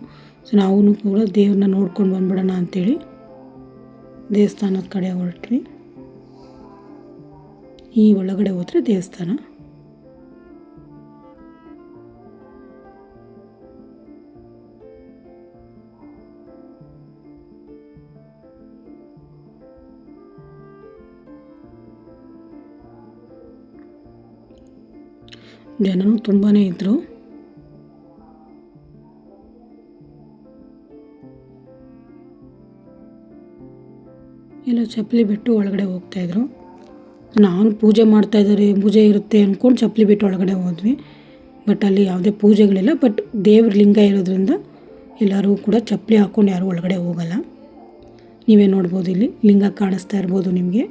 ಸೊ ನಾವು ಕೂಡ ದೇವ್ರನ್ನ ನೋಡ್ಕೊಂಡು ಬಂದ್ಬಿಡೋಣ ಅಂಥೇಳಿ ದೇವಸ್ಥಾನದ ಕಡೆ ಹೊರಟ್ವಿ. ಈ ಒಳಗಡೆ ಹೋದರೆ ದೇವಸ್ಥಾನ. ಜನರು ತುಂಬಾ ಇದ್ದರು. ಎಲ್ಲ ಚಪ್ಪಲಿ ಬಿಟ್ಟು ಒಳಗಡೆ ಹೋಗ್ತಾಯಿದ್ರು. ನಾನು ಪೂಜೆ ಮಾಡ್ತಾಯಿದ್ದಾರೆ, ಪೂಜೆ ಇರುತ್ತೆ ಅಂದ್ಕೊಂಡು ಚಪ್ಪಲಿ ಬಿಟ್ಟು ಒಳಗಡೆ ಹೋದ್ವಿ. ಬಟ್ ಅಲ್ಲಿ ಯಾವುದೇ ಪೂಜೆಗಳಿಲ್ಲ. ಬಟ್ ದೇವ್ರ ಲಿಂಗ ಇರೋದ್ರಿಂದ ಎಲ್ಲರೂ ಕೂಡ ಚಪ್ಪಲಿ ಹಾಕ್ಕೊಂಡು ಯಾರೂ ಒಳಗಡೆ ಹೋಗಲ್ಲ. ನೀವೇ ನೋಡ್ಬೋದು, ಇಲ್ಲಿ ಲಿಂಗ ಕಾಣಿಸ್ತಾ ಇರ್ಬೋದು ನಿಮಗೆ.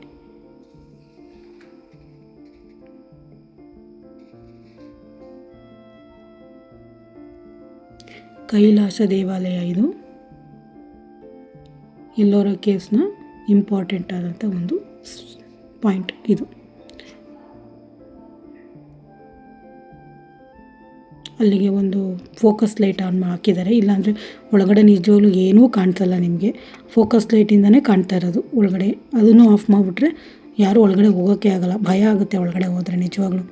ಕೈಲಾಸ ದೇವಾಲಯ ಇದು. ಎಲ್ಲೋರ ಕೇವ್ಸ್ನ ಇಂಪಾರ್ಟೆಂಟ್ ಆದಂಥ ಒಂದು ಪಾಯಿಂಟ್ ಇದು. ಅಲ್ಲಿಗೆ ಒಂದು ಫೋಕಸ್ ಲೈಟ್ ಆನ್ ಹಾಕಿದ್ದಾರೆ. ಇಲ್ಲಾಂದರೆ ಒಳಗಡೆ ನಿಜವಾಗ್ಲೂ ಏನೂ ಕಾಣಿಸಲ್ಲ ನಿಮಗೆ. ಫೋಕಸ್ ಲೈಟಿಂದನೇ ಕಾಣ್ತಾ ಇರೋದು ಒಳಗಡೆ. ಅದನ್ನು ಆಫ್ ಮಾಡಿಬಿಟ್ರೆ ಯಾರೂ ಒಳಗಡೆ ಹೋಗೋಕ್ಕೆ ಆಗೋಲ್ಲ, ಭಯ ಆಗುತ್ತೆ ಒಳಗಡೆ ಹೋದರೆ ನಿಜವಾಗ್ಲೂ.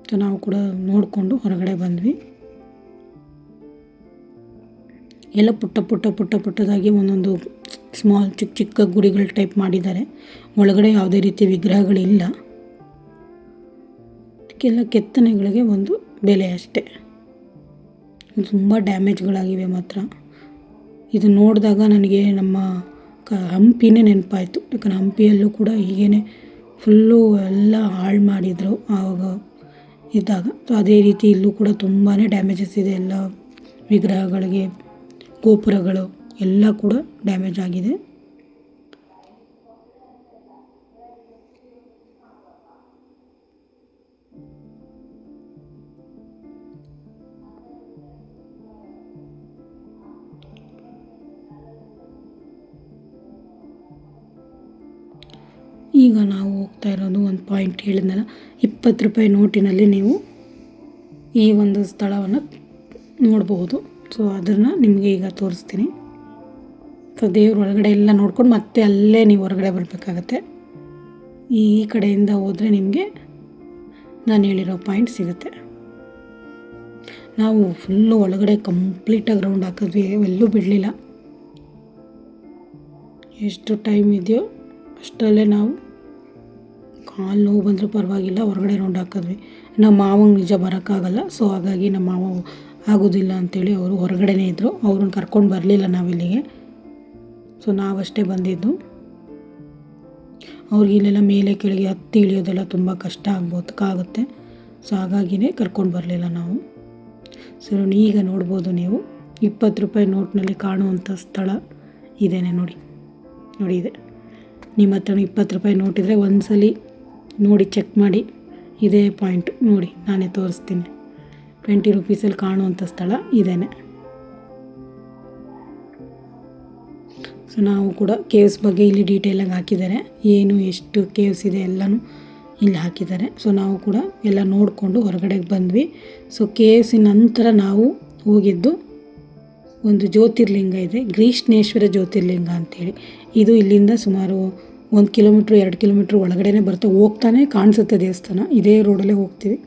ಸೊ ನಾವು ಕೂಡ ನೋಡಿಕೊಂಡು ಹೊರಗಡೆ ಬಂದ್ವಿ. ಎಲ್ಲ ಪುಟ್ಟದಾಗಿ ಒಂದೊಂದು ಸ್ಮಾಲ್ ಚಿಕ್ಕ ಗುಡಿಗಳ ಟೈಪ್ ಮಾಡಿದ್ದಾರೆ. ಒಳಗಡೆ ಯಾವುದೇ ರೀತಿ ವಿಗ್ರಹಗಳಿಲ್ಲ. ಅದಕ್ಕೆಲ್ಲ ಕೆತ್ತನೆಗಳಿಗೆ ಒಂದು ಬೆಲೆ ಅಷ್ಟೆ. ತುಂಬ ಡ್ಯಾಮೇಜ್ಗಳಾಗಿವೆ ಮಾತ್ರ. ಇದು ನೋಡಿದಾಗ ನನಗೆ ನಮ್ಮ ಹಂಪಿನೇ ನೆನಪಾಯಿತು. ಯಾಕಂದರೆ ಹಂಪಿಯಲ್ಲೂ ಕೂಡ ಹೀಗೇ ಫುಲ್ಲು ಎಲ್ಲ ಹಾಳು ಮಾಡಿದರು ಆವಾಗ ಇದ್ದಾಗ. ಸೊ ಅದೇ ರೀತಿ ಇಲ್ಲೂ ಕೂಡ ತುಂಬಾ ಡ್ಯಾಮೇಜಸ್ ಇದೆ. ಎಲ್ಲ ವಿಗ್ರಹಗಳಿಗೆ, ಗೋಪುರಗಳು ಎಲ್ಲ ಕೂಡ ಡ್ಯಾಮೇಜ್ ಆಗಿದೆ. ಈಗ ನಾವು ಹೋಗ್ತಾ ಇರೋದು ಒಂದು ಪಾಯಿಂಟ್ ಹೇಳಿದ್ನಲ್ಲ, 20 ರೂಪಾಯಿ ನೋಟಿನಲ್ಲಿ ನೀವು ಈ ಒಂದು ಸ್ಥಳವನ್ನು ನೋಡಬಹುದು. ಸೊ ಅದನ್ನು ನಿಮಗೆ ಈಗ ತೋರಿಸ್ತೀನಿ. ಸೊ ದೇವ್ರ ಒಳಗಡೆ ಎಲ್ಲ ನೋಡ್ಕೊಂಡು ಮತ್ತೆ ಅಲ್ಲೇ ನೀವು ಹೊರಗಡೆ ಬರಬೇಕಾಗತ್ತೆ. ಈ ಕಡೆಯಿಂದ ಹೋದರೆ ನಿಮಗೆ ನಾನು ಹೇಳಿರೋ ಪಾಯಿಂಟ್ ಸಿಗುತ್ತೆ. ನಾವು ಫುಲ್ಲು ಒಳಗಡೆ ಕಂಪ್ಲೀಟಾಗಿ ರೌಂಡ್ ಹಾಕಿದ್ವಿ, ಎಲ್ಲೂ ಬಿಡಲಿಲ್ಲ. ಎಷ್ಟು ಟೈಮ್ ಇದೆಯೋ ಅಷ್ಟರಲ್ಲೇ ನಾವು ಕಾಲು ನೋವು ಬಂದರೂ ಪರವಾಗಿಲ್ಲ ಹೊರಗಡೆ ರೌಂಡ್ ಹಾಕಿದ್ವಿ. ನಮ್ಮ ಮಾವಂಗೆ ನಿಜ ಬರೋಕ್ಕಾಗಲ್ಲ. ಸೊ ಹಾಗಾಗಿ ನಮ್ಮ ಮಾವ ಆಗೋದಿಲ್ಲ ಅಂಥೇಳಿ ಅವರು ಹೊರಗಡೆನೇ ಇದ್ದರು. ಅವ್ರನ್ನ ಕರ್ಕೊಂಡು ಬರಲಿಲ್ಲ ನಾವಿಲ್ಲಿಗೆ. ಸೊ ನಾವಷ್ಟೇ ಬಂದಿದ್ದು. ಅವ್ರಿಗೆ ಇಲ್ಲೆಲ್ಲ ಮೇಲೆ ಕೆಳಗೆ ಹತ್ತಿ ಇಳಿಯೋದೆಲ್ಲ ತುಂಬ ಕಷ್ಟ ಆಗುತ್ತೆ. ಸೊ ಹಾಗಾಗಿನೇ ಕರ್ಕೊಂಡು ಬರಲಿಲ್ಲ ನಾವು. ಸೊ ಈಗ ನೋಡ್ಬೋದು ನೀವು 20 ರೂಪಾಯಿ ನೋಟ್ನಲ್ಲಿ ಕಾಣುವಂಥ ಸ್ಥಳ ಇದೇನೆ ನೋಡಿ ಇದೆ. ನಿಮ್ಮ ಹತ್ರ 20 ರೂಪಾಯಿ ನೋಟ್ ಇದ್ದರೆ ಒಂದ್ಸಲಿ ನೋಡಿ ಚೆಕ್ ಮಾಡಿ. ಇದೇ ಪಾಯಿಂಟ್ ನೋಡಿ, ನಾನೇ ತೋರಿಸ್ತೀನಿ. 20 ರೂಪೀಸಲ್ಲಿ ಕಾಣುವಂಥ ಸ್ಥಳ ಇದೇನೆ. ಸೊ ನಾವು ಕೂಡ ಕೇವ್ಸ್ ಬಗ್ಗೆ ಇಲ್ಲಿ ಡೀಟೇಲಾಗಿ ಹಾಕಿದ್ದಾರೆ. ಏನು ಎಷ್ಟು ಕೇವ್ಸ್ ಇದೆ ಎಲ್ಲನೂ ಇಲ್ಲಿ ಹಾಕಿದ್ದಾರೆ. ಸೊ ನಾವು ಕೂಡ ಎಲ್ಲ ನೋಡಿಕೊಂಡು ಹೊರಗಡೆಗೆ ಬಂದ್ವಿ. ಸೊ ಕೇವ್ಸಿನ ನಂತರ ನಾವು ಹೋಗಿದ್ದು ಒಂದು ಜ್ಯೋತಿರ್ಲಿಂಗ ಇದೆ, ಗ್ರೀಷ್ಣೇಶ್ವರ ಜ್ಯೋತಿರ್ಲಿಂಗ ಅಂಥೇಳಿ. ಇದು ಇಲ್ಲಿಂದ ಸುಮಾರು 1 ಕಿಲೋಮೀಟ್ರ್ 2 ಕಿಲೋಮೀಟ್ರ್ ಒಳಗಡೆ ಹೋಗ್ತಾನೆ ಕಾಣಿಸುತ್ತೆ ದೇವಸ್ಥಾನ. ಇದೇ ರೋಡಲ್ಲೇ ಹೋಗ್ತೀವಿ.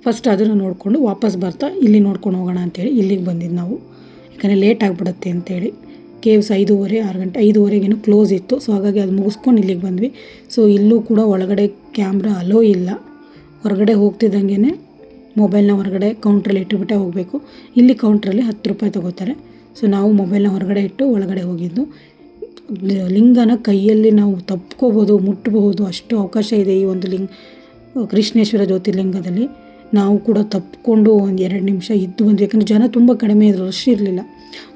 ಫಸ್ಟ್ ಅದನ್ನು ನೋಡಿಕೊಂಡು ವಾಪಸ್ ಬರ್ತಾ ಇಲ್ಲಿ ನೋಡ್ಕೊಂಡು ಹೋಗೋಣ ಅಂಥೇಳಿ ಇಲ್ಲಿಗೆ ಬಂದಿದ್ದು ನಾವು. ಯಾಕಂದರೆ ಲೇಟ್ ಆಗಿಬಿಡುತ್ತೆ ಅಂಥೇಳಿ. ಕೇವ್ಸ್ 5:30 6 ಗಂಟೆ 5:30ಗೇನೋ ಕ್ಲೋಸ್ ಇತ್ತು. ಸೊ ಹಾಗಾಗಿ ಅದು ಮುಗಿಸ್ಕೊಂಡು ಇಲ್ಲಿಗೆ ಬಂದ್ವಿ. ಸೊ ಇಲ್ಲೂ ಕೂಡ ಒಳಗಡೆ ಕ್ಯಾಮ್ರಾ ಅಲೋ ಇಲ್ಲ. ಹೊರಗಡೆ ಹೋಗ್ತಿದ್ದಂಗೆ ಮೊಬೈಲ್ನ ಹೊರಗಡೆ ಕೌಂಟ್ರಲ್ಲಿ ಇಟ್ಟುಬಿಟ್ಟೆ ಹೋಗಬೇಕು. ಇಲ್ಲಿ ಕೌಂಟ್ರಲ್ಲಿ 10 ರೂಪಾಯಿ ತೊಗೋತಾರೆ. ಸೊ ನಾವು ಮೊಬೈಲ್ನ ಹೊರಗಡೆ ಇಟ್ಟು ಒಳಗಡೆ ಹೋಗಿದ್ದು. ಲಿಂಗನ ಕೈಯಲ್ಲಿ ನಾವು ತಪ್ಕೋಬೋದು, ಮುಟ್ಟಬಹುದು, ಅಷ್ಟು ಅವಕಾಶ ಇದೆ ಈ ಒಂದು ಕೃಷ್ಣೇಶ್ವರ ಜ್ಯೋತಿರ್ಲಿಂಗದಲ್ಲಿ. ನಾವು ಕೂಡ ತಪ್ಪಿಕೊಂಡು ಒಂದು 2 ನಿಮಿಷ ಇದ್ದು ಬಂದ್ವಿ. ಯಾಕಂದರೆ ಜನ ತುಂಬ ಕಡಿಮೆ ಇದ್ದರು, ರಶ್ ಇರಲಿಲ್ಲ.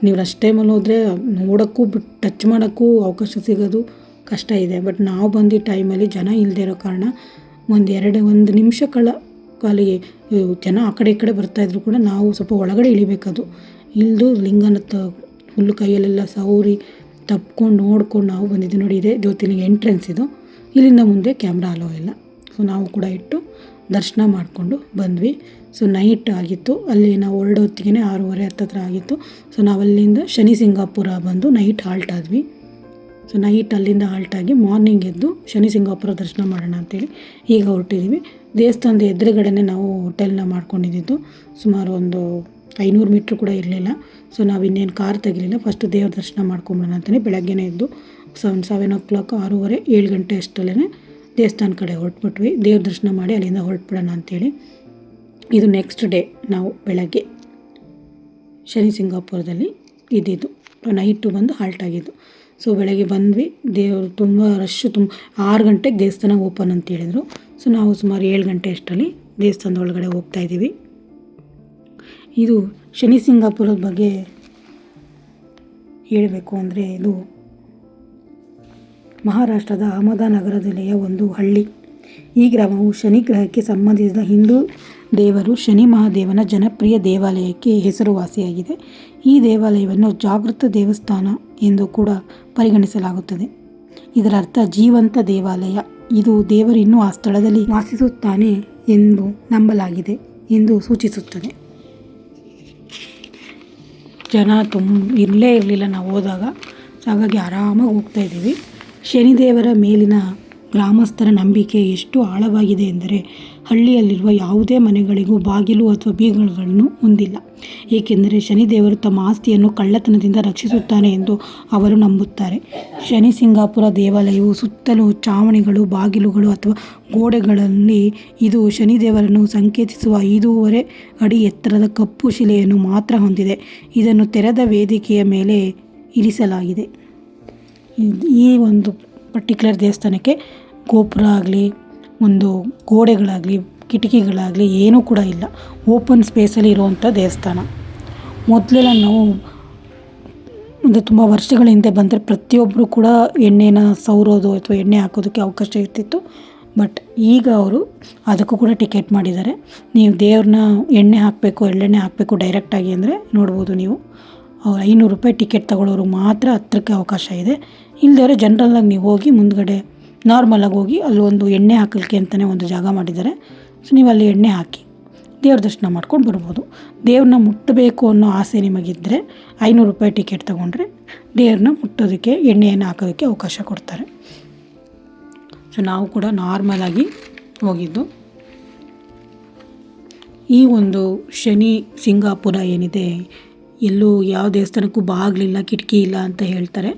ನೀವು ರಶ್ ಟೈಮಲ್ಲಿ ಹೋದರೆ ನೋಡೋಕ್ಕೂ ಟಚ್ ಮಾಡೋಕ್ಕೂ ಅವಕಾಶ ಸಿಗೋದು ಕಷ್ಟ ಇದೆ. ಬಟ್ ನಾವು ಬಂದಿದ್ದ ಟೈಮಲ್ಲಿ ಜನ ಇಲ್ಲದೆ ಇರೋ ಕಾರಣ ಒಂದು ನಿಮಿಷ ಕಾಲಿಗೆ ಜನ ಆ ಕಡೆ ಈ ಕಡೆ ಬರ್ತಾಯಿದ್ರು ಕೂಡ ನಾವು ಸ್ವಲ್ಪ ಒಳಗಡೆ ಇಳಿಬೇಕದು. ಇಳಿದು ಲಿಂಗನ ಫುಲ್ಲು ಕೈಯಲ್ಲೆಲ್ಲ ಸೌರಿ ತಪ್ಕೊಂಡು ನೋಡ್ಕೊಂಡು ನಾವು ಬಂದಿದ್ದೀವಿ. ನೋಡಿ, ಇದೆ ಜ್ಯೋತಿರ್ಲಿಂಗ ಎಂಟ್ರೆನ್ಸ್ ಇದು. ಇಲ್ಲಿಂದ ಮುಂದೆ ಕ್ಯಾಮ್ರಾ ಅಲೋ ಇಲ್ಲ. ಸೊ ನಾವು ಕೂಡ ಇಟ್ಟು ದರ್ಶನ ಮಾಡಿಕೊಂಡು ಬಂದ್ವಿ. ಸೊ ನೈಟ್ ಆಗಿತ್ತು, ಅಲ್ಲಿ ನಾವು ಹೊರಡೋ ಹೊತ್ತಿಗೆ 6:30 ಹತ್ತತ್ರ ಆಗಿತ್ತು. ಸೊ ನಾವು ಅಲ್ಲಿಂದ ಶನಿ ಸಿಂಗಾಪುರ ಬಂದು ನೈಟ್ ಹಾಲ್ಟ್ ಆದ್ವಿ. ಸೊ ನೈಟ್ ಅಲ್ಲಿಂದ ಹಾಲ್ಟಾಗಿ ಮಾರ್ನಿಂಗ್ ಎದ್ದು ಶನಿ ಸಿಂಗಾಪುರ ದರ್ಶನ ಮಾಡೋಣ ಅಂತೇಳಿ ಈಗ ಹೊರಟಿದ್ದೀವಿ. ದೇವಸ್ಥಾನದ ಎದುರುಗಡೆನೇ ನಾವು ಹೋಟೆಲ್ನ ಮಾಡ್ಕೊಂಡಿದ್ದು. ಸುಮಾರು ಒಂದು 500 ಮೀಟ್ರ್ ಕೂಡ ಇರಲಿಲ್ಲ. ಸೊ ನಾವು ಇನ್ನೇನು ಕಾರ್ ತೆಗಿಲಿಲ್ಲ, ಫಸ್ಟ್ ದೇವ್ರ ದರ್ಶನ ಮಾಡ್ಕೊಂಬಿಡೋಣ ಅಂತಲೇ ಬೆಳಗ್ಗೆನೇ ಎದ್ದು 7 o'clock 6:30 7 ಗಂಟೆ ಅಷ್ಟರಲ್ಲೇ ದೇವಸ್ಥಾನ ಕಡೆ ಹೊರಟ್ಬಿಟ್ವಿ. ದೇವ್ರ ದರ್ಶನ ಮಾಡಿ ಅಲ್ಲಿಂದ ಹೊರಟ್ಬಿಡೋಣ ಅಂಥೇಳಿ. ಇದು ನೆಕ್ಸ್ಟ್ ಡೇ ನಾವು ಬೆಳಗ್ಗೆ ಶನಿ ಸಿಂಗಾಪುರದಲ್ಲಿ ಇದ್ದಿದ್ದು. ನೈಟು ಬಂದು ಹಾಲ್ಟ್ ಆಗಿದ್ದು. ಸೊ ಬೆಳಗ್ಗೆ ಬಂದ್ವಿ. ದೇವರು ತುಂಬ ರಶ್ಶು, 6 ಗಂಟೆಗೆ ದೇವಸ್ಥಾನ ಓಪನ್ ಅಂತ ಹೇಳಿದರು. ಸೊ ನಾವು ಸುಮಾರು 7 ಗಂಟೆ ಅಷ್ಟರಲ್ಲಿ ದೇವಸ್ಥಾನದ ಒಳಗಡೆ ಹೋಗ್ತಾಯಿದ್ದೀವಿ. ಇದು ಶನಿ ಸಿಂಗಾಪುರದ ಬಗ್ಗೆ ಹೇಳಬೇಕು ಅಂದರೆ, ಇದು ಮಹಾರಾಷ್ಟ್ರದ ಅಹಮದಾನಗರ ಜಿಲ್ಲೆಯ ಒಂದು ಹಳ್ಳಿ. ಈ ಗ್ರಾಮವು ಶನಿ ಗ್ರಹಕ್ಕೆ ಸಂಬಂಧಿಸಿದ ಹಿಂದೂ ದೇವರು ಶನಿ ಮಹಾದೇವನ ಜನಪ್ರಿಯ ದೇವಾಲಯಕ್ಕೆ ಹೆಸರುವಾಸಿಯಾಗಿದೆ. ಈ ದೇವಾಲಯವನ್ನು ಜಾಗೃತ ದೇವಸ್ಥಾನ ಎಂದು ಕೂಡ ಪರಿಗಣಿಸಲಾಗುತ್ತದೆ. ಇದರ ಅರ್ಥ ಜೀವಂತ ದೇವಾಲಯ. ಇದು ದೇವರು ಇನ್ನೂ ಆ ಸ್ಥಳದಲ್ಲಿ ವಾಸಿಸುತ್ತಾನೆ ಎಂದು ನಂಬಲಾಗಿದೆ ಎಂದು ಸೂಚಿಸುತ್ತದೆ. ಜನ ಇರಲೇ ಇರಲಿಲ್ಲ ನಾವು ಹೋದಾಗ. ಸೊ ಹಾಗಾಗಿ ಆರಾಮಾಗಿ ಹೋಗ್ತಾಯಿದ್ದೀವಿ. ಶನಿದೇವರ ಮೇಲಿನ ಗ್ರಾಮಸ್ಥರ ನಂಬಿಕೆ ಎಷ್ಟು ಆಳವಾಗಿದೆ ಎಂದರೆ, ಹಳ್ಳಿಯಲ್ಲಿರುವ ಯಾವುದೇ ಮನೆಗಳಿಗೂ ಬಾಗಿಲು ಅಥವಾ ಬೀಗಗಳನ್ನು ಹೊಂದಿಲ್ಲ. ಏಕೆಂದರೆ ಶನಿದೇವರು ತಮ್ಮ ಆಸ್ತಿಯನ್ನು ಕಳ್ಳತನದಿಂದ ರಕ್ಷಿಸುತ್ತಾನೆ ಎಂದು ಅವರು ನಂಬುತ್ತಾರೆ. ಶನಿ ಸಿಂಗಾಪುರ ದೇವಾಲಯವು ಸುತ್ತಲೂ ಚಾವಣಿಗಳು, ಬಾಗಿಲುಗಳು ಅಥವಾ ಗೋಡೆಗಳಲ್ಲಿ ಇದು ಶನಿದೇವರನ್ನು ಸಂಕೇತಿಸುವ 5.5 ಅಡಿ ಎತ್ತರದ ಕಪ್ಪು ಶಿಲೆಯನ್ನು ಮಾತ್ರ ಹೊಂದಿದೆ. ಇದನ್ನು ತೆರೆದ ವೇದಿಕೆಯ ಮೇಲೆ ಇರಿಸಲಾಗಿದೆ. ಈ ಒಂದು ಪರ್ಟಿಕ್ಯುಲರ್ ದೇವಸ್ಥಾನಕ್ಕೆ ಗೋಪುರ ಆಗಲಿ, ಒಂದು ಗೋಡೆಗಳಾಗಲಿ, ಕಿಟಕಿಗಳಾಗಲಿ ಏನೂ ಕೂಡ ಇಲ್ಲ. ಓಪನ್ ಸ್ಪೇಸಲ್ಲಿ ಇರುವಂಥ ದೇವಸ್ಥಾನ. ಮೊದಲೆಲ್ಲ ನಾವು ಅಂದರೆ ತುಂಬ ವರ್ಷಗಳ ಹಿಂದೆ ಬಂದರೆ ಪ್ರತಿಯೊಬ್ಬರು ಕೂಡ ಎಣ್ಣೆನ ಸವರೋದು ಅಥವಾ ಎಣ್ಣೆ ಹಾಕೋದಕ್ಕೆ ಅವಕಾಶ ಇರ್ತಿತ್ತು. ಬಟ್ ಈಗ ಅವರು ಅದಕ್ಕೂ ಕೂಡ ಟಿಕೆಟ್ ಮಾಡಿದ್ದಾರೆ. ನೀವು ದೇವ್ರನ್ನ ಎಣ್ಣೆ ಹಾಕಬೇಕು, ಎಳ್ಳೆಣ್ಣೆ ಹಾಕಬೇಕು ಡೈರೆಕ್ಟಾಗಿ ಅಂದರೆ ನೋಡ್ಬೋದು ನೀವು. ಅವ್ರು 500 ರೂಪಾಯಿ ಟಿಕೆಟ್ ತಗೊಳ್ಳೋರು ಮಾತ್ರ ಹತ್ರಕ್ಕೆ ಅವಕಾಶ ಇದೆ. ಇಲ್ಲದವರೆ ಜನರಲ್ಲಾಗಿ ನೀವು ಹೋಗಿ ಮುಂದ್ಗಡೆ ನಾರ್ಮಲಾಗಿ ಹೋಗಿ ಅಲ್ಲಿ ಒಂದು ಎಣ್ಣೆ ಹಾಕಲಿಕ್ಕೆ ಅಂತಲೇ ಒಂದು ಜಾಗ ಮಾಡಿದ್ದಾರೆ. ಸೊ ನೀವು ಅಲ್ಲಿ ಎಣ್ಣೆ ಹಾಕಿ ದೇವ್ರ ದರ್ಶನ ಮಾಡ್ಕೊಂಡು ಬರ್ಬೋದು. ದೇವ್ರನ್ನ ಮುಟ್ಟಬೇಕು ಅನ್ನೋ ಆಸೆ ನಿಮಗಿದ್ದರೆ 500 ರೂಪಾಯಿ ಟಿಕೆಟ್ ತೊಗೊಂಡ್ರೆ ದೇವ್ರನ್ನ ಮುಟ್ಟೋದಕ್ಕೆ, ಎಣ್ಣೆಯನ್ನು ಹಾಕೋದಕ್ಕೆ ಅವಕಾಶ ಕೊಡ್ತಾರೆ. ಸೊ ನಾವು ಕೂಡ ನಾರ್ಮಲಾಗಿ ಹೋಗಿದ್ದು. ಈ ಒಂದು ಶನಿ ಸಿಂಗಾಪುರ ಏನಿದೆ, ಎಲ್ಲೂ ಯಾವ ದೇವಸ್ಥಾನಕ್ಕೂ ಬಾಗಿಲಿಲ್ಲ, ಕಿಟಕಿ ಇಲ್ಲ ಅಂತ ಹೇಳ್ತಾರೆ.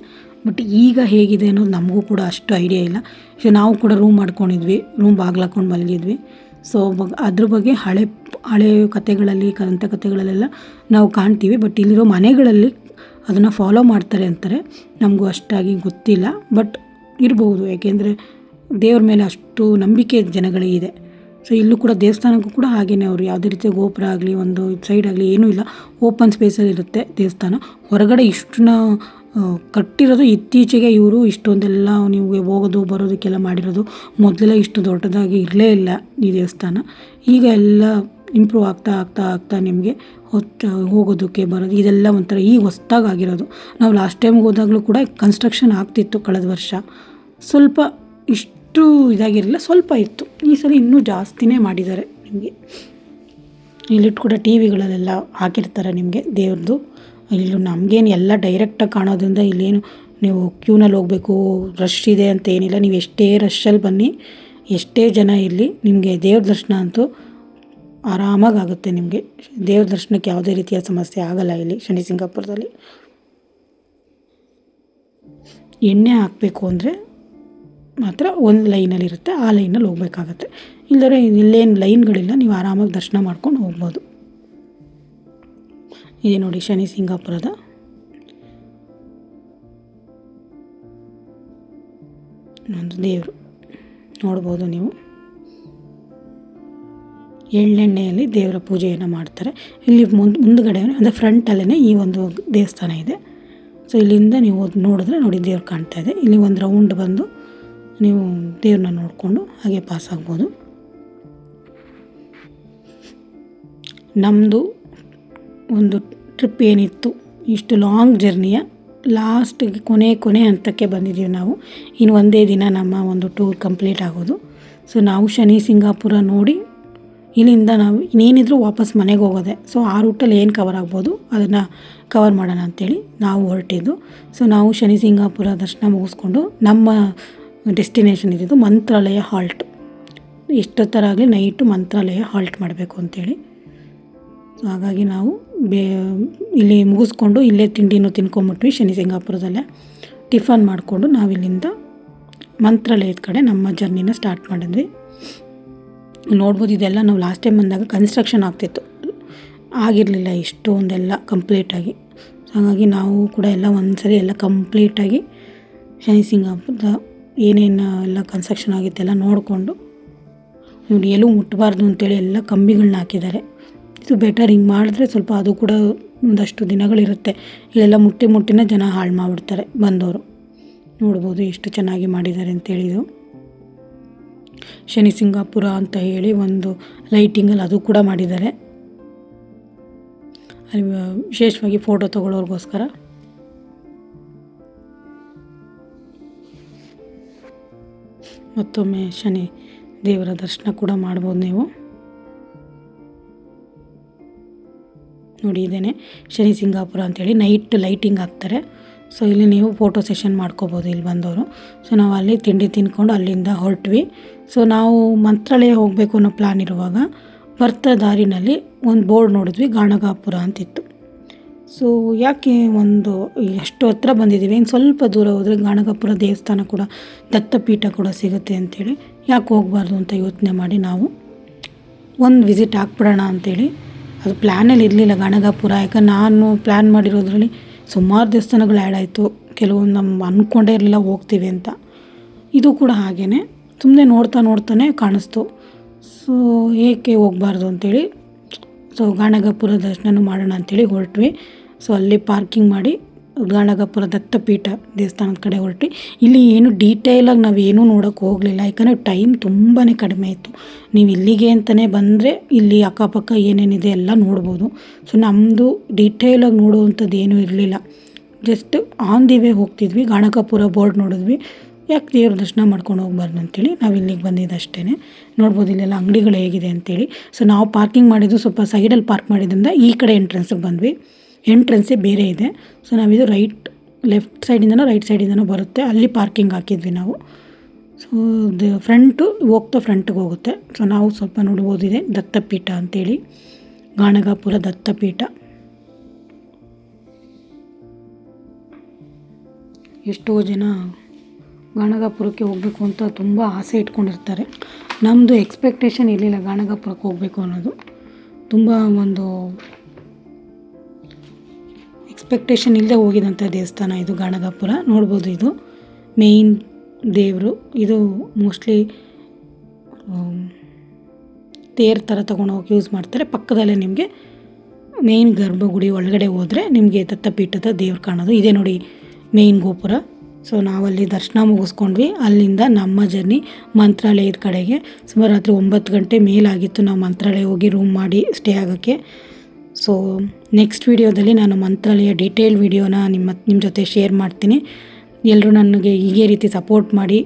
ಬಟ್ ಈಗ ಹೇಗಿದೆ ಅನ್ನೋದು ನಮಗೂ ಕೂಡ ಅಷ್ಟು ಐಡಿಯಾ ಇಲ್ಲ. ಸೊ ನಾವು ಕೂಡ ರೂಮ್ ಮಾಡ್ಕೊಂಡಿದ್ವಿ, ರೂಮ್ ಬಾಗಿಲು ಹಾಕ್ಕೊಂಡು ಮಲಗಿದ್ವಿ. ಸೊ ಅದ್ರ ಬಗ್ಗೆ ಹಳೆ ಕಥೆಗಳಲ್ಲಿ, ಕಥೆಗಳಲ್ಲೆಲ್ಲ ನಾವು ಕಾಣ್ತೀವಿ. ಬಟ್ ಇಲ್ಲಿರೋ ಮನೆಗಳಲ್ಲಿ ಅದನ್ನು ಫಾಲೋ ಮಾಡ್ತಾರೆ ಅಂತಾರೆ. ನಮಗೂ ಅಷ್ಟಾಗಿ ಗೊತ್ತಿಲ್ಲ, ಬಟ್ ಇರ್ಬೋದು. ಏಕೆಂದರೆ ದೇವ್ರ ಮೇಲೆ ಅಷ್ಟು ನಂಬಿಕೆ ಜನಗಳಿಗಿದೆ. ಸೊ ಇಲ್ಲೂ ಕೂಡ ದೇವಸ್ಥಾನಕ್ಕೂ ಕೂಡ ಹಾಗೆಯೇ ಅವರು ಯಾವುದೇ ರೀತಿಯ ಗೋಪುರ ಆಗಲಿ, ಒಂದು ಸೈಡ್ ಆಗಲಿ ಏನೂ ಇಲ್ಲ. ಓಪನ್ ಸ್ಪೇಸಲ್ಲಿ ಇರುತ್ತೆ ದೇವಸ್ಥಾನ. ಹೊರಗಡೆ ಇಷ್ಟನ್ನ ಕಟ್ಟಿರೋದು ಇತ್ತೀಚೆಗೆ ಇವರು ಇಷ್ಟೊಂದೆಲ್ಲ ನೀವು ಹೋಗೋದು ಬರೋದಕ್ಕೆಲ್ಲ ಮಾಡಿರೋದು. ಮೊದಲೆಲ್ಲ ಇಷ್ಟು ದೊಡ್ಡದಾಗಿ ಇರಲೇ ಇಲ್ಲ ಈ ದೇವಸ್ಥಾನ. ಈಗ ಎಲ್ಲ ಇಂಪ್ರೂವ್ ಆಗ್ತಾ ನಿಮಗೆ ಹೋಗೋದಕ್ಕೆ ಬರೋದು ಇದೆಲ್ಲ ಒಂಥರ ಈಗ ಹೊಸ್ದಾಗಿ ಆಗಿರೋದು. ನಾವು ಲಾಸ್ಟ್ ಟೈಮ್ಗೆ ಹೋದಾಗಲೂ ಕೂಡ ಕನ್ಸ್ಟ್ರಕ್ಷನ್ ಆಗ್ತಿತ್ತು ಕಳೆದ ವರ್ಷ. ಸ್ವಲ್ಪ ಇಷ್ಟು ಇದಾಗಿರಲಿಲ್ಲ, ಸ್ವಲ್ಪ ಇತ್ತು. ಈ ಸಲ ಇನ್ನೂ ಜಾಸ್ತಿನೇ ಮಾಡಿದ್ದಾರೆ. ನಿಮಗೆ ಇಲ್ಲಿಟ್ಟು ಕೂಡ ಟಿ ವಿಗಳಲ್ಲೆಲ್ಲ ಹಾಕಿರ್ತಾರೆ ನಿಮಗೆ ದೇವ್ರದ್ದು. ಇಲ್ಲೂ ನಮಗೇನು ಎಲ್ಲ ಡೈರೆಕ್ಟಾಗಿ ಕಾಣೋದ್ರಿಂದ ಇಲ್ಲೇನು ನೀವು ಕ್ಯೂನಲ್ಲಿ ಹೋಗಬೇಕು, ರಶ್ ಇದೆ ಅಂತ ಏನಿಲ್ಲ. ನೀವು ಎಷ್ಟೇ ರಶ್ಶಲ್ಲಿ ಬನ್ನಿ, ಎಷ್ಟೇ ಜನ ಇರಲಿ, ನಿಮಗೆ ದೇವ್ರ ದರ್ಶನ ಅಂತೂ ಆರಾಮಾಗಿ ಆಗುತ್ತೆ. ನಿಮಗೆ ದೇವ್ರ ದರ್ಶನಕ್ಕೆ ಯಾವುದೇ ರೀತಿಯ ಸಮಸ್ಯೆ ಆಗಲ್ಲ ಇಲ್ಲಿ ಶನಿ ಸಿಂಗಾಪುರದಲ್ಲಿ. ಎಣ್ಣೆ ಹಾಕಬೇಕು ಅಂದರೆ ಮಾತ್ರ ಒಂದು ಲೈನಲ್ಲಿರುತ್ತೆ, ಆ ಲೈನಲ್ಲಿ ಹೋಗಬೇಕಾಗತ್ತೆ. ಇಲ್ಲದ್ರೆ ಇಲ್ಲೇನು ಲೈನ್ಗಳಿಲ್ಲ, ನೀವು ಆರಾಮಾಗಿ ದರ್ಶನ ಮಾಡ್ಕೊಂಡು ಹೋಗ್ಬೋದು. ಇದೆ ನೋಡಿ ಶನಿ ಸಿಂಗಾಪುರದ ಒಂದು ದೇವರು ನೋಡ್ಬೋದು ನೀವು. ಎಳ್ಳೆಣ್ಣೆಯಲ್ಲಿ ದೇವರ ಪೂಜೆಯನ್ನು ಮಾಡ್ತಾರೆ. ಇಲ್ಲಿ ಮುಂದುಗಡೆ ಅಂದರೆ ಫ್ರಂಟಲ್ಲೇ ಈ ಒಂದು ದೇವಸ್ಥಾನ ಇದೆ. ಸೊ ಇಲ್ಲಿಂದ ನೀವು ನೋಡಿದ್ರೆ ನೋಡಿ ದೇವ್ರು ಕಾಣ್ತಾ ಇದೆ. ಇಲ್ಲಿ ಒಂದು ರೌಂಡ್ ಬಂದು ನೀವು ದೇವ್ರನ್ನ ನೋಡಿಕೊಂಡು ಹಾಗೆ ಪಾಸ್ ಆಗ್ಬೋದು. ನಮ್ಮದು ಒಂದು ಟ್ರಿಪ್ ಏನಿತ್ತು, ಇಷ್ಟು ಲಾಂಗ್ ಜರ್ನಿಯ ಲಾಸ್ಟಿಗೆ ಕೊನೆ ಹಂತಕ್ಕೆ ಬಂದಿದ್ದೀವಿ ನಾವು. ಇನ್ನು ಒಂದೇ ದಿನ ನಮ್ಮ ಒಂದು ಟೂರ್ ಕಂಪ್ಲೀಟ್ ಆಗೋದು. ಸೊ ನಾವು ಶನಿ ಸಿಂಗಾಪುರ ನೋಡಿ ಇಲ್ಲಿಂದ ನಾವು ಇನ್ನೇನಿದ್ರು ವಾಪಸ್ ಮನೆಗೆ ಹೋಗೋದೆ. ಸೊ ಆ ರೂಟಲ್ಲಿ ಏನು ಕವರ್ ಆಗ್ಬೋದು ಅದನ್ನು ಕವರ್ ಮಾಡೋಣ ಅಂಥೇಳಿ ನಾವು ಹೊರಟಿದ್ದು. ಸೊ ನಾವು ಶನಿ ಸಿಂಗಾಪುರ ದರ್ಶನ ಮುಗಿಸ್ಕೊಂಡು ನಮ್ಮ ಡೆಸ್ಟಿನೇಷನ್ ಇದ್ದಿದ್ದು ಮಂತ್ರಾಲಯ ಹಾಲ್ಟ್. ಎಷ್ಟೊತ್ತರ ಆಗಲಿ ನೈಟು ಮಂತ್ರಾಲಯ ಹಾಲ್ಟ್ ಮಾಡಬೇಕು ಅಂಥೇಳಿ. ಸೊ ಹಾಗಾಗಿ ನಾವು ಇಲ್ಲಿ ಮುಗಿಸ್ಕೊಂಡು ಇಲ್ಲೇ ತಿಂಡಿನೂ ತಿನ್ಕೊಂಬಿಟ್ವಿ. ಶನಿ ಸಿಂಗಾಪುರದಲ್ಲೇ ಟಿಫನ್ ಮಾಡಿಕೊಂಡು ನಾವಿಲ್ಲಿಂದ ಮಂತ್ರಾಲಯದ ಕಡೆ ನಮ್ಮ ಜರ್ನಿನ ಸ್ಟಾರ್ಟ್ ಮಾಡಿದ್ವಿ. ನೋಡ್ಬೋದು ಇದೆಲ್ಲ ನಾವು ಲಾಸ್ಟ್ ಟೈಮ್ ಬಂದಾಗ ಕನ್ಸ್ಟ್ರಕ್ಷನ್ ಆಗ್ತಿತ್ತು, ಆಗಿರಲಿಲ್ಲ ಇಷ್ಟೊಂದೆಲ್ಲ ಕಂಪ್ಲೀಟಾಗಿ. ಹಾಗಾಗಿ ನಾವು ಕೂಡ ಎಲ್ಲ ಒಂದ್ಸರಿ ಎಲ್ಲ ಕಂಪ್ಲೀಟಾಗಿ ಶನಿ ಸಿಂಗಾಪುರದ ಏನೇನು ಎಲ್ಲ ಕನ್ಸ್ಟ್ರಕ್ಷನ್ ಆಗಿತ್ತೆಲ್ಲ ನೋಡಿಕೊಂಡು ನೋಡಿ ಎಲ್ಲೂ ಮುಟ್ಟಬಾರ್ದು ಅಂತೇಳಿ ಎಲ್ಲ ಕಂಬಿಗಳನ್ನ ಹಾಕಿದ್ದಾರೆ. ಇದು ಬೆಟರ್, ಹಿಂಗೆ ಮಾಡಿದ್ರೆ ಸ್ವಲ್ಪ ಅದು ಕೂಡ ಒಂದಷ್ಟು ದಿನಗಳಿರುತ್ತೆ. ಇಲ್ಲೆಲ್ಲ ಮುಟ್ಟಿನ ಜನ ಹಾಳು ಮಾಡಿಬಿಡ್ತಾರೆ ಬಂದವರು. ನೋಡ್ಬೋದು ಎಷ್ಟು ಚೆನ್ನಾಗಿ ಮಾಡಿದ್ದಾರೆ ಅಂತೇಳಿದು. ಶನಿ ಸಿಂಗಾಪುರ ಅಂತ ಹೇಳಿ ಒಂದು ಲೈಟಿಂಗಲ್ಲಿ ಅದು ಕೂಡ ಮಾಡಿದ್ದಾರೆ, ಅಲ್ಲಿ ವಿಶೇಷವಾಗಿ ಫೋಟೋ ತೊಗೊಳ್ಳೋರಿಗೋಸ್ಕರ. ಮತ್ತೊಮ್ಮೆ ಶನಿ ದೇವರ ದರ್ಶನ ಕೂಡ ಮಾಡ್ಬೋದು ನೀವು. ನೋಡಿ ಇದೇನೆ ಶನಿ ಸಿಂಗಾಪುರ ಅಂಥೇಳಿ ನೈಟ್ ಲೈಟಿಂಗ್ ಹಾಕ್ತಾರೆ. ಸೊ ಇಲ್ಲಿ ನೀವು ಫೋಟೋ ಸೆಷನ್ ಮಾಡ್ಕೋಬೋದು ಇಲ್ಲಿ ಬಂದವರು. ಸೊ ನಾವು ಅಲ್ಲಿ ತಿಂಡಿ ತಿನ್ಕೊಂಡು ಅಲ್ಲಿಂದ ಹೊರಟ್ವಿ. ಸೊ ನಾವು ಮಂತ್ರಾಲಯ ಹೋಗಬೇಕು ಅನ್ನೋ ಪ್ಲ್ಯಾನ್ ಇರುವಾಗ ಬರ್ತಾ ದಾರಿನಲ್ಲಿ ಒಂದು ಬೋರ್ಡ್ ನೋಡಿದ್ವಿ, ಗಾಣಗಾಪುರ ಅಂತಿತ್ತು. ಸೊ ಯಾಕೆ ಎಷ್ಟು ಹತ್ರ ಬಂದಿದ್ದೀವಿ, ಇನ್ನು ಸ್ವಲ್ಪ ದೂರ ಹೋದರೆ ಗಾಣಗಾಪುರ ದೇವಸ್ಥಾನ ಕೂಡ ದತ್ತಪೀಠ ಕೂಡ ಸಿಗುತ್ತೆ ಅಂಥೇಳಿ ಯಾಕೆ ಹೋಗಬಾರ್ದು ಅಂತ ಯೋಚನೆ ಮಾಡಿ ನಾವು ಒಂದು ವಿಸಿಟ್ ಹಾಕ್ಬಿಡೋಣ ಅಂಥೇಳಿ. ಅದು ಪ್ಲ್ಯಾನಲ್ಲಿ ಇರಲಿಲ್ಲ ಗಾಣಗಾಪುರ, ಯಾಕಂದ್ರೆ ನಾನು ಪ್ಲ್ಯಾನ್ ಮಾಡಿರೋದ್ರಲ್ಲಿ ಸುಮಾರು ದೇವಸ್ಥಾನಗಳು ಆ್ಯಡ್ ಆಯಿತು. ಕೆಲವೊಂದು ನಮ್ಮ ಅಂದ್ಕೊಂಡೇ ಇರಲಿಲ್ಲ ಹೋಗ್ತೀವಿ ಅಂತ. ಇದು ಕೂಡ ಹಾಗೇ ಸುಮ್ಮನೆ ನೋಡ್ತಾನೆ ಕಾಣಿಸ್ತು. ಸೊ ಏಕೆ ಹೋಗಬಾರ್ದು ಅಂಥೇಳಿ ಸೊ ಗಾಣಗಾಪುರ ದರ್ಶನ ಮಾಡೋಣ ಅಂಥೇಳಿ ಹೊರಟ್ವಿ. ಸೊ ಅಲ್ಲಿ ಪಾರ್ಕಿಂಗ್ ಮಾಡಿ ಗಾಣಗಾಪುರ ದತ್ತಪೀಠ ದೇವಸ್ಥಾನದ ಕಡೆ ಹೊರಟ್ವಿ. ಇಲ್ಲಿ ಏನು ಡೀಟೇಲಾಗಿ ನಾವೇನೂ ನೋಡೋಕ್ಕೆ ಹೋಗಲಿಲ್ಲ, ಯಾಕಂದರೆ ಟೈಮ್ ತುಂಬಾ ಕಡಿಮೆ ಇತ್ತು. ನೀವು ಇಲ್ಲಿಗೆ ಅಂತಲೇ ಬಂದರೆ ಇಲ್ಲಿ ಅಕ್ಕಪಕ್ಕ ಏನೇನಿದೆ ಎಲ್ಲ ನೋಡ್ಬೋದು. ಸೊ ನಮ್ಮದು ಡೀಟೇಲಾಗಿ ನೋಡುವಂಥದ್ದು ಏನೂ ಇರಲಿಲ್ಲ, ಜಸ್ಟ್ ಆನ್ ದಿ ವೇ ಹೋಗ್ತಿದ್ವಿ. ಗಾಣಗಾಪುರ ಬೋರ್ಡ್ ನೋಡಿದ್ವಿ, ಯಾಕೆ ದೇವ್ರ ದರ್ಶನ ಮಾಡ್ಕೊಂಡು ಹೋಗ್ಬಾರ್ದು ಅಂತೇಳಿ ನಾವು ಇಲ್ಲಿಗೆ ಬಂದಿದ್ದು ಅಷ್ಟೇ. ನೋಡ್ಬೋದು ಇಲ್ಲೆಲ್ಲ ಅಂಗಡಿಗಳು ಹೇಗಿದೆ ಅಂತೇಳಿ. ಸೊ ನಾವು ಪಾರ್ಕಿಂಗ್ ಮಾಡಿದ್ದು ಸ್ವಲ್ಪ ಸೈಡಲ್ಲಿ ಪಾರ್ಕ್ ಮಾಡಿದ್ರಿಂದ ಈ ಕಡೆ ಎಂಟ್ರೆನ್ಸಿಗೆ ಬಂದ್ವಿ. ಎಂಟ್ರೆನ್ಸೇ ಬೇರೆ ಇದೆ. ಸೊ ನಾವಿದು ಲೆಫ್ಟ್ ಸೈಡಿಂದನೋ ರೈಟ್ ಸೈಡಿಂದನೋ ಬರುತ್ತೆ, ಅಲ್ಲಿ ಪಾರ್ಕಿಂಗ್ ಹಾಕಿದ್ವಿ ನಾವು. ಸೊ ಫ್ರಂಟಿಗೆ ಹೋಗುತ್ತೆ. ಸೊ ನಾವು ಸ್ವಲ್ಪ ನೋಡ್ಬೋದಿದೆ ದತ್ತಪೀಠ ಅಂತೇಳಿ, ಗಾಣಗಾಪುರ ದತ್ತಪೀಠ. ಎಷ್ಟೋ ಜನ ಗಾಣಗಾಪುರಕ್ಕೆ ಹೋಗಬೇಕು ಅಂತ ತುಂಬ ಆಸೆ ಇಟ್ಕೊಂಡಿರ್ತಾರೆ. ನಮ್ಮದು ಎಕ್ಸ್ಪೆಕ್ಟೇಷನ್ ಇರಲಿಲ್ಲ ಗಾಣಗಾಪುರಕ್ಕೆ ಹೋಗಬೇಕು ಅನ್ನೋದು. ತುಂಬ ಒಂದು ಎಕ್ಸ್ಪೆಕ್ಟೇಷನ್ ಇಲ್ಲದೆ ಹೋಗಿದಂಥ ದೇವಸ್ಥಾನ ಇದು ಗಾಣಗಾಪುರ. ನೋಡ್ಬೋದು ಇದು ಮೇಯ್ನ್ ದೇವರು. ಇದು ಮೋಸ್ಟ್ಲಿ ತೇರು ಥರ ತೊಗೊಂಡೋಗಿ ಯೂಸ್ ಮಾಡ್ತಾರೆ. ಪಕ್ಕದಲ್ಲೇ ನಿಮಗೆ ಮೇಯ್ನ್ ಗರ್ಭಗುಡಿ ಒಳಗಡೆ ಹೋದರೆ ನಿಮಗೆ ದತ್ತಪೀಠದ ದೇವ್ರು ಕಾಣೋದು. ಇದೇ ನೋಡಿ ಮೇಯ್ನ್ ಗೋಪುರ. ಸೊ ನಾವಲ್ಲಿ ದರ್ಶನ ಮುಗಿಸ್ಕೊಂಡ್ವಿ. ಅಲ್ಲಿಂದ ನಮ್ಮ ಜರ್ನಿ ಮಂತ್ರಾಲಯದ ಕಡೆಗೆ. ಸುಮಾರು ರಾತ್ರಿ 9 ಗಂಟೆ ಮೇಲಾಗಿತ್ತು ನಾವು ಮಂತ್ರಾಲಯ ಹೋಗಿ ರೂಮ್ ಮಾಡಿ ಸ್ಟೇ ಆಗೋಕ್ಕೆ. ಸೊ ನೆಕ್ಸ್ಟ್ ವೀಡಿಯೋದಲ್ಲಿ ನಾನು ಮಂತ್ರಾಲಯ ಡೀಟೇಲ್ ವೀಡಿಯೋನ ನಿಮ್ಮ ಜೊತೆ ಶೇರ್ ಮಾಡ್ತೀನಿ. ಎಲ್ಲರೂ ನನಗೆ ಹೀಗೆ ರೀತಿ ಸಪೋರ್ಟ್ ಮಾಡಿ.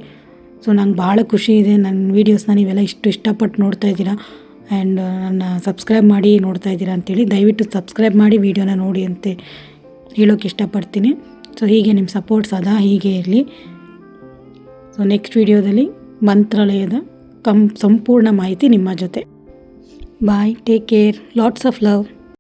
ಸೊ ನಂಗೆ ಭಾಳ ಖುಷಿ ಇದೆ, ನನ್ನ ವೀಡಿಯೋಸ್ನ ನೀವೆಲ್ಲ ಇಷ್ಟಪಟ್ಟು ನೋಡ್ತಾ ಇದ್ದೀರಾ ಆ್ಯಂಡ್ ನನ್ನ ಸಬ್ಸ್ಕ್ರೈಬ್ ಮಾಡಿ ನೋಡ್ತಾ ಇದ್ದೀರಾ ಅಂತೇಳಿ. ದಯವಿಟ್ಟು ಸಬ್ಸ್ಕ್ರೈಬ್ ಮಾಡಿ ವೀಡಿಯೋನ ನೋಡಿ ಅಂತ ಹೇಳೋಕ್ಕೆ ಇಷ್ಟಪಡ್ತೀನಿ. ಸೊ ಹೀಗೆ ನಿಮ್ಮ ಸಪೋರ್ಟ್ ಸದಾ ಹೀಗೆ ಇರಲಿ. ಸೊ ನೆಕ್ಸ್ಟ್ ವೀಡಿಯೋದಲ್ಲಿ ಮಂತ್ರಾಲಯದ ಸಂಪೂರ್ಣ ಮಾಹಿತಿ ನಿಮ್ಮ ಜೊತೆ. Bye, take care, lots of love.